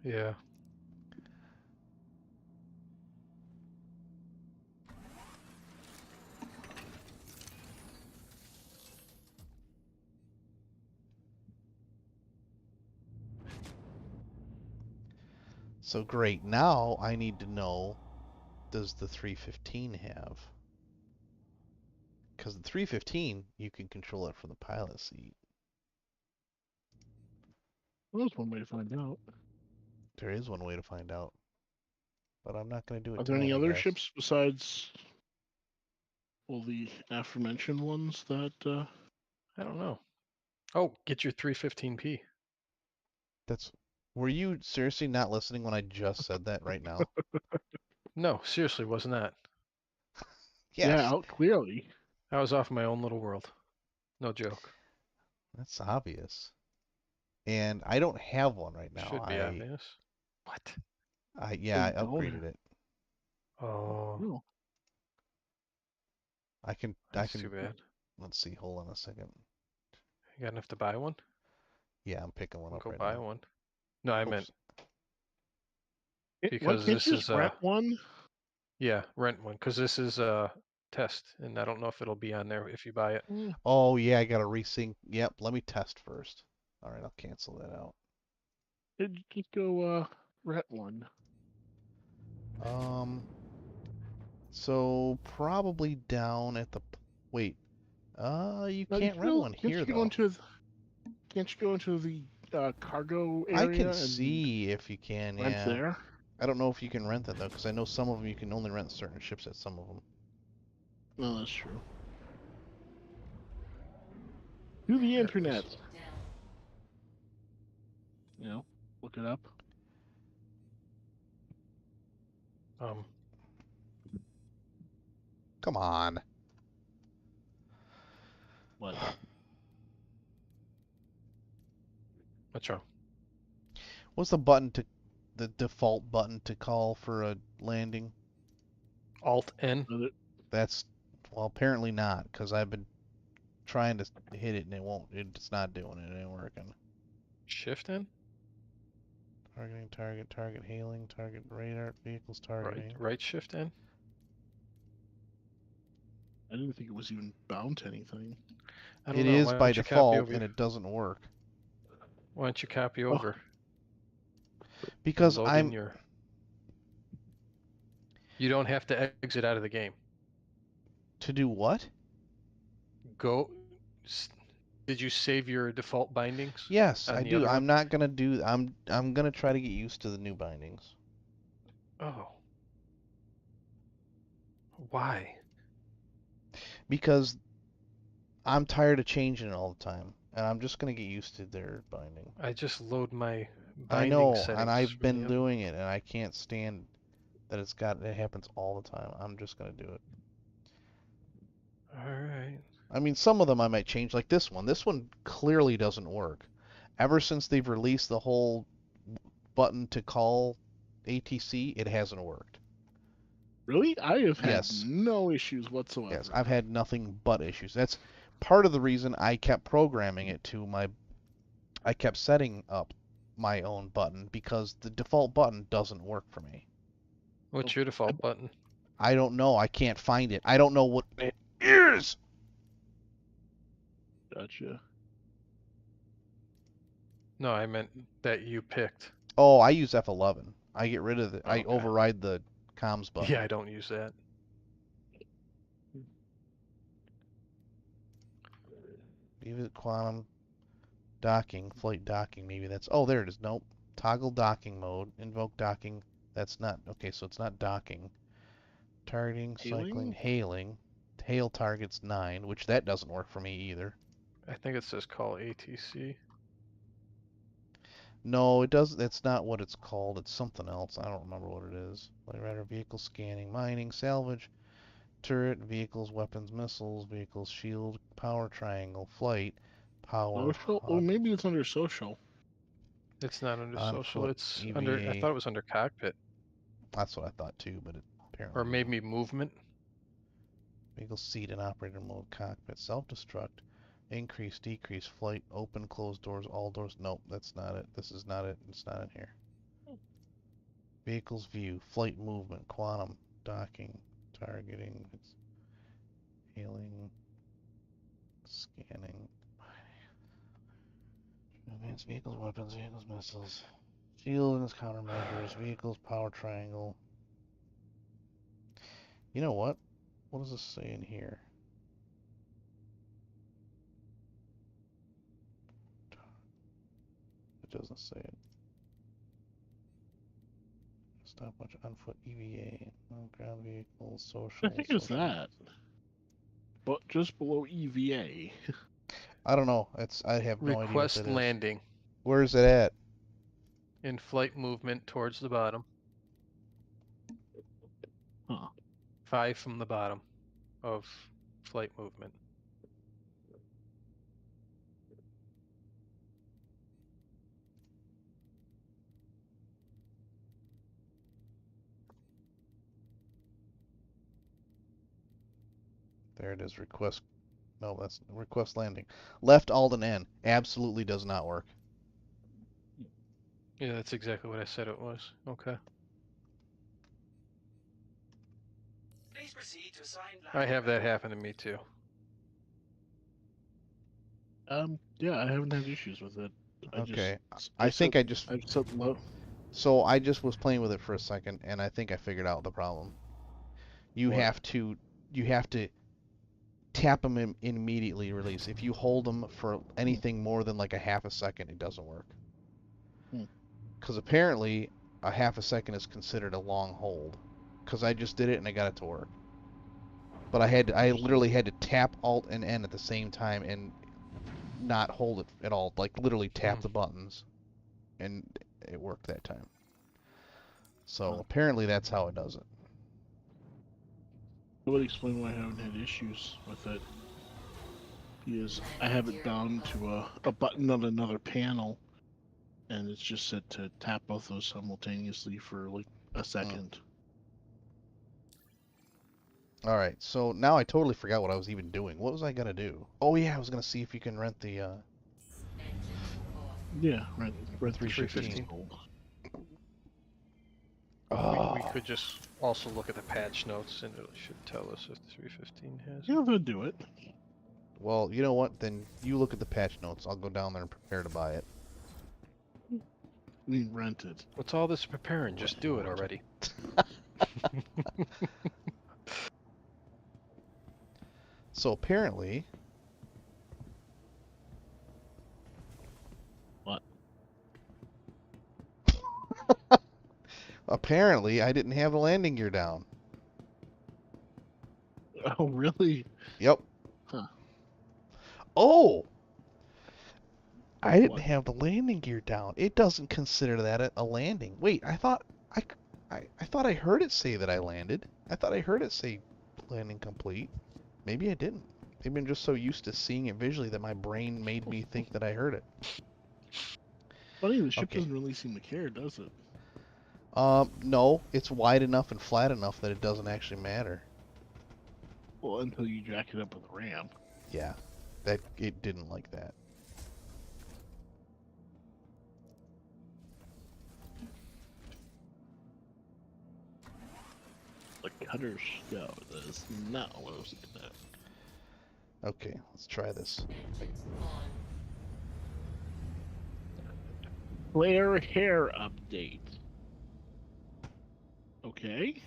Yeah. So great. Now I need to know, does the 315 have? Because the 315, you can control it from the pilot seat. Well, that's one way to find out. There is one way to find out. But I'm not going to do it Are there tonight, any I other guess. ships besides all the aforementioned ones that? I don't know. Oh, get your 315p. Were you seriously not listening when I just said that right now? No, seriously, wasn't that? Yeah, Yes, out clearly. I was off in my own little world. No joke. that's obvious. And I don't have one right now. Should be obvious. What? Yeah, I You don't upgraded it. Oh, No. I can that's too bad. let's see, hold on a second. You got enough to buy one? Yeah, I'm picking one up Go right buy now. one. No, I meant Oops. Why because can't this you is just rent one? yeah, rent one because this is a test, and I don't know if it'll be on there if you buy it. Oh yeah, I gotta resync. Yep, let me test first. All right, I'll cancel that out. Just go rent one. So probably down at the wait. You No, can't rent one can't here you go though. into can't you go into the cargo I area can and see if you can, rent yeah. there? I don't know if you can rent that though, because I know some of them you can only rent certain ships at some of them. No, that's true. Do the There it internet. is. Down. You know, look it up. Um, Come on. What? what's wrong? What's the default button to call for a landing? Alt N. That's, well, apparently not, because I've been trying to hit it and it's not doing it. It ain't working. Shift N. Targeting, target hailing, target radar, vehicles Right. targeting. Right shift N. I didn't think it was even bound to anything. I don't It know. is Why by don't you copy over? default and it doesn't work. Why don't you copy Oh. over? Because Load in your. You don't have to exit out of the game. To do what? Go. Did you save your default bindings? Yes, on I the do. other I'm one? not gonna do. I'm gonna try to get used to the new bindings. Oh. Why? Because I'm tired of changing it all the time, and I'm just gonna get used to their binding. I just load my I binding know, settings and I've from been the other. doing it, and I can't stand that it happens all the time. I'm just gonna do it. All right. I mean, some of them I might change, like this one. This one clearly doesn't work. Ever since they've released the whole button to call ATC, it hasn't worked. Really? I have had Yes. no issues whatsoever. Yes, I've had nothing but issues. That's part of the reason I kept programming it to I kept setting up my own button because the default button doesn't work for me. What's your default button? I don't know. I can't find it. I don't know what it is. Gotcha. No, I meant that you picked. Oh, I use F11. I get rid of the. I Okay. override the comms button. Yeah, I don't use that. Leave it quantum docking, flight docking. Maybe that's. Oh, there it is. Nope. Toggle docking mode. Invoke docking. That's not. Okay, so it's not docking. Targeting, cycling, hailing. Hail targets 9, which that doesn't work for me either. I think it says call ATC. No, it doesn't. That's not what it's called. It's something else. I don't remember what it is. Light radar, vehicle scanning, mining, salvage, turret, vehicles, weapons, missiles, vehicles, shield, power triangle, flight, power, Social? Oh, hub, maybe it's under social. It's not under on social. foot, It's under. I EVA. thought it was under cockpit, That's what I thought too, but it apparently or isn't. maybe movement. Vehicle seat and operator mode, cockpit, self-destruct, increase, decrease, flight, open, close doors, all doors. Nope, that's not it. This is not it. It's not in here. Vehicles view, flight movement, quantum, docking, targeting, it's hailing, scanning, advanced vehicles, weapons, vehicles, missiles, shield and countermeasures, vehicles, power triangle. You know what? What does this say in here? doesn't say it. Stopwatch on foot EVA. Ground vehicles, social. I think it's social. that. But just below EVA. I don't know. I have no idea what Request that is. landing. Where is it at? In flight movement towards the bottom. Huh. 5 from the bottom of flight movement. There it is. Request. No, that's request landing. Left Alt and N absolutely does not work. Yeah, that's exactly what I said it was. Okay. Please proceed to assigned I landing have that level. happen to me too. Yeah, I haven't had issues with it. Okay. I I think set, I just. I've set low. So I just was playing with it for a second, and I think I figured out the problem. You What? have to tap them in immediately release. If you hold them for anything more than like a half a second, it doesn't work. Hmm. Because apparently a half a second is considered a long hold. Because I just did it and I got it to work. But I literally had to tap Alt and N at the same time and not hold it at all. Like literally tap the buttons, and it worked that time. So apparently that's how it does it. That would explain why I haven't had issues with it. Because I have it bound to a button on another panel, and it's just set to tap both those simultaneously for like a second. All right, so now I totally forgot what I was even doing. What was I gonna do? Oh yeah, I was gonna see if you can rent the. Yeah, right. 315. We could just also look at the patch notes and it should tell us if 315 has. Yeah, they'll do it. Well, you know what? Then you look at the patch notes. I'll go down there and prepare to buy it. We rent it. What's all this preparing? Just do it already. So apparently. What? Apparently, I didn't have the landing gear down. Oh, really? Yep. Huh. Oh! I didn't What? have the landing gear down. It doesn't consider that a landing. Wait, I thought I heard it say that I landed. I thought I heard it say landing complete. Maybe I didn't. Maybe I'm just so used to seeing it visually that my brain made me think that I heard it. Funny, the ship Okay. doesn't really seem to care, does it? No, it's wide enough and flat enough that it doesn't actually matter. Well, until you jack it up with a ramp. Yeah, that it didn't like that. The cutter show is not what I was looking at. Okay, let's try this. Flare hair update. Okay.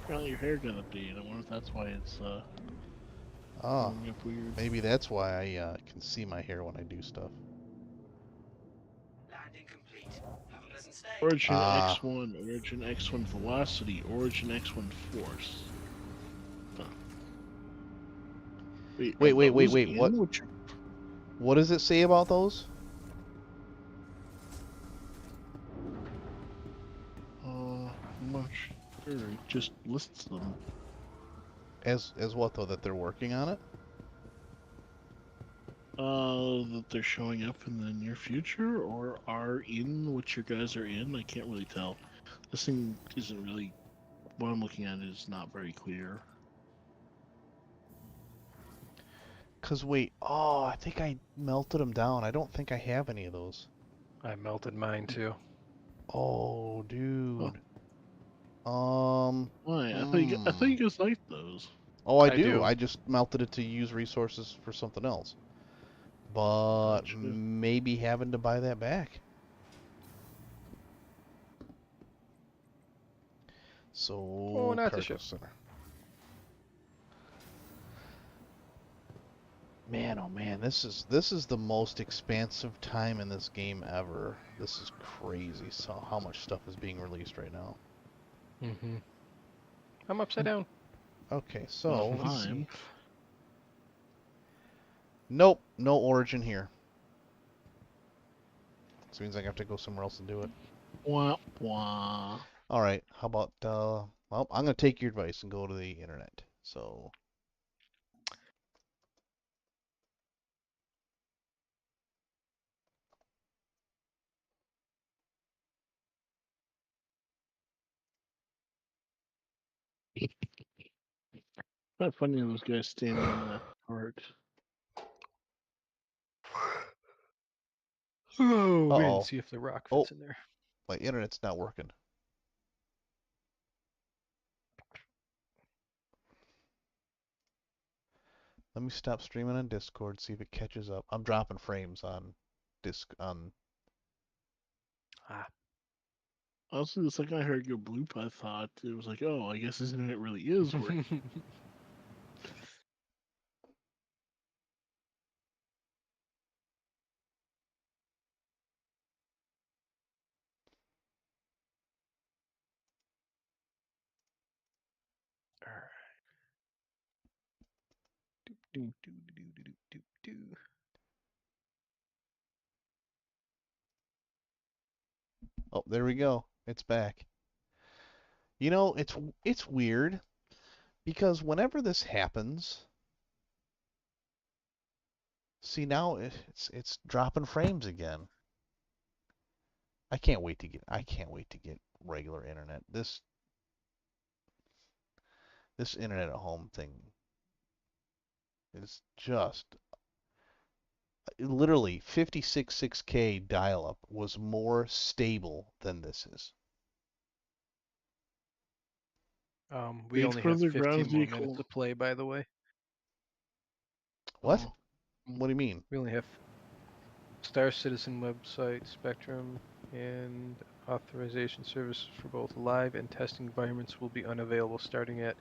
Apparently your hair got updated. I wonder if that's why it's Ah, showing up weird. maybe that's why I can see my hair when I do stuff. Landing complete. Have a pleasant stay. Origin Ah. X1, Origin X1 velocity, Origin X1 force. Huh. Wait, are wait, those wait, in what? what you're- What does it say about those? I'm not sure. It just lists them. As what though? That they're working on it? That they're showing up in the near future or are in what you guys are in. I can't really tell. This thing isn't really. What I'm looking at is not very clear. Cause wait, oh, I think I melted them down. I don't think I have any of those. I melted mine too. Oh, dude. Why? I thought you guys liked those. Oh, I I do. do. I just melted it to use resources for something else. But Gotcha. maybe having to buy that back. So, not the cargo ship. center. Man, oh man, this is the most expansive time in this game ever. This is crazy. So how much stuff is being released right now? Mm-hmm. I'm upside down. Okay, so Well, let's I'm- see. Nope, no origin here. This means I have to go somewhere else and do it. Wah, wah. All right, how about well, I'm gonna take your advice and go to the internet. So Not funny those guys standing in that part. Oh, wait and uh-oh. see if the rock Oh, fits in there. my internet's not working. Let me stop streaming on Discord, see if it catches up. I'm dropping frames on disc on Ah. Honestly, the second I heard your bloop, I thought it was like, oh, I guess his internet really is working. Alright. Doop, doop, doop, doop, doop, doop, doop. Oh, there we go. It's back. You know, it's weird because whenever this happens, see now it's dropping frames again. I can't wait to get regular internet. This internet at home thing is just literally 56.6K dial-up was more stable than this is. We Wait only for have the ground 15 more minutes vehicle. to play, by the way. What? Oh, What do you mean? We only have Star Citizen website, Spectrum, and authorization services for both live and testing environments will be unavailable starting at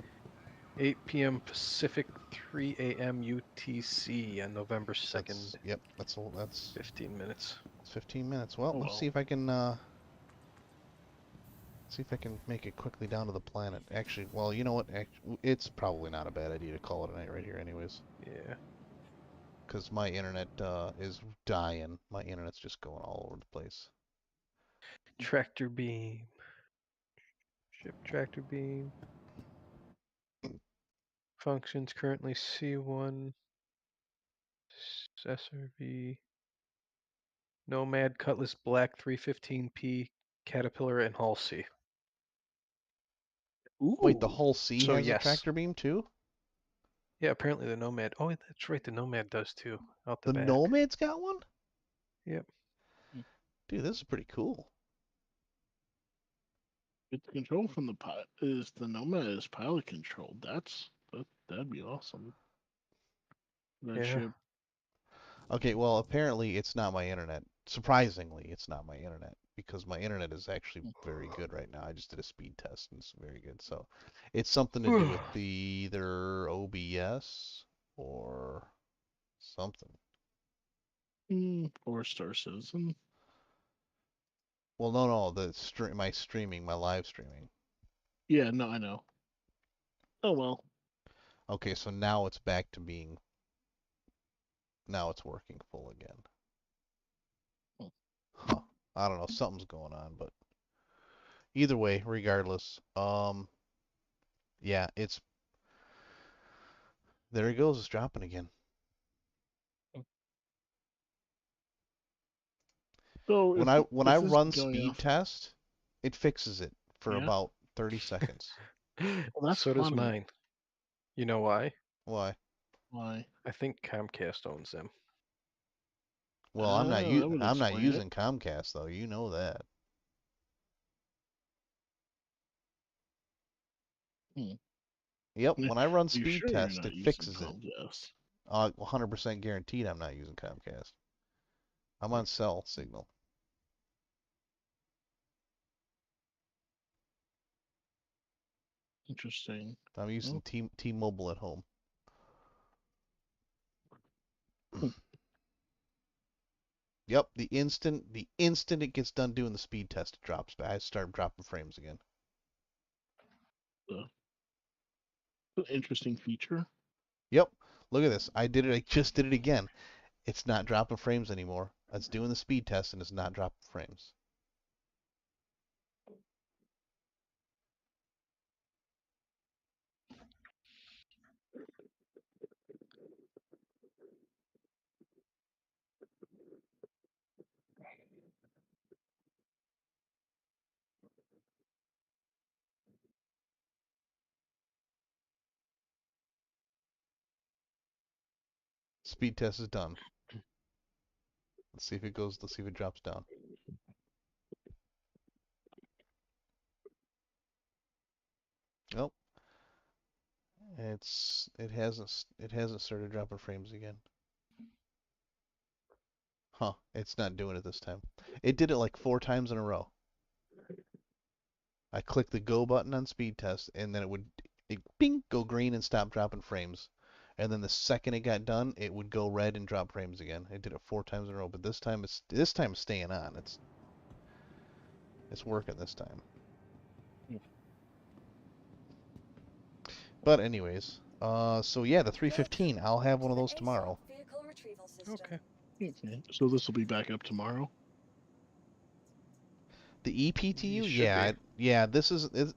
8 p.m. Pacific, 3 a.m. UTC on November 2nd. Yep, that's 15 minutes. it's 15 minutes. Well, oh let's see well. if I can make it quickly down to the planet. Actually, well, you know what? It's probably not a bad idea to call it a night right here anyways. Yeah. Because my internet is dying. My internet's just going all over the place. Tractor beam. Ship tractor beam. Functions currently C1. SRV. Nomad, Cutlass Black 315P, Caterpillar, and Halsey. Wait, the Ooh. whole C So has a yes. tractor beam too? Yeah, apparently the Nomad. Oh, that's right, the Nomad does too. Out the The back. Nomad's got one? Yep. Dude, this is pretty cool. It's control from the pilot. Is the Nomad is pilot controlled? That'd be awesome. That Yeah. ship. Okay, well, apparently it's not my internet. Surprisingly, it's not my internet because my internet is actually very good right now. I just did a speed test and it's very good. So it's something to do with the either OBS or something. Or Star Citizen. Well, no, my live streaming. Yeah, no, I know. Oh well. Okay, so now it's back to being, now it's working full again. Hmm. Huh. I don't know, something's going on, but either way, regardless, yeah, there it goes, it's dropping again. So When if I th- when if I this is run going speed off, test, it fixes it for yeah. about 30 seconds. Well, that's So does funny. mine. You know why? Why? Why? I think Comcast owns them. Well, That would I'm not explain it. using Comcast though, you know that. Hmm. Yep, Yeah, when I run are you speed sure you're test, not it using fixes it. Comcast? 100% guaranteed I'm not using Comcast. I'm on cell signal. Interesting. I'm using Well, T-Mobile at home. Yep, the instant it gets done doing the speed test, it drops back. I start dropping frames again. An interesting feature. Yep. Look at this. I did it. I just did it again. It's not dropping frames anymore. It's doing the speed test and it's not dropping frames. Speed test is done. Let's see if it goes. Let's see if it drops down. Nope. It hasn't started dropping frames again. Huh, it's not doing it this time. It did it like 4 times in a row. I clicked the go button on speed test and then it would bing go green and stop dropping frames. And then the second it got done, it would go red and drop frames again. It did it 4 times in a row, but this time it's staying on. It's working this time. But anyways, so yeah, the 315. I'll have one of those tomorrow. Okay. Okay. So this will be back up tomorrow. The EPTU, Should yeah, be. yeah. This is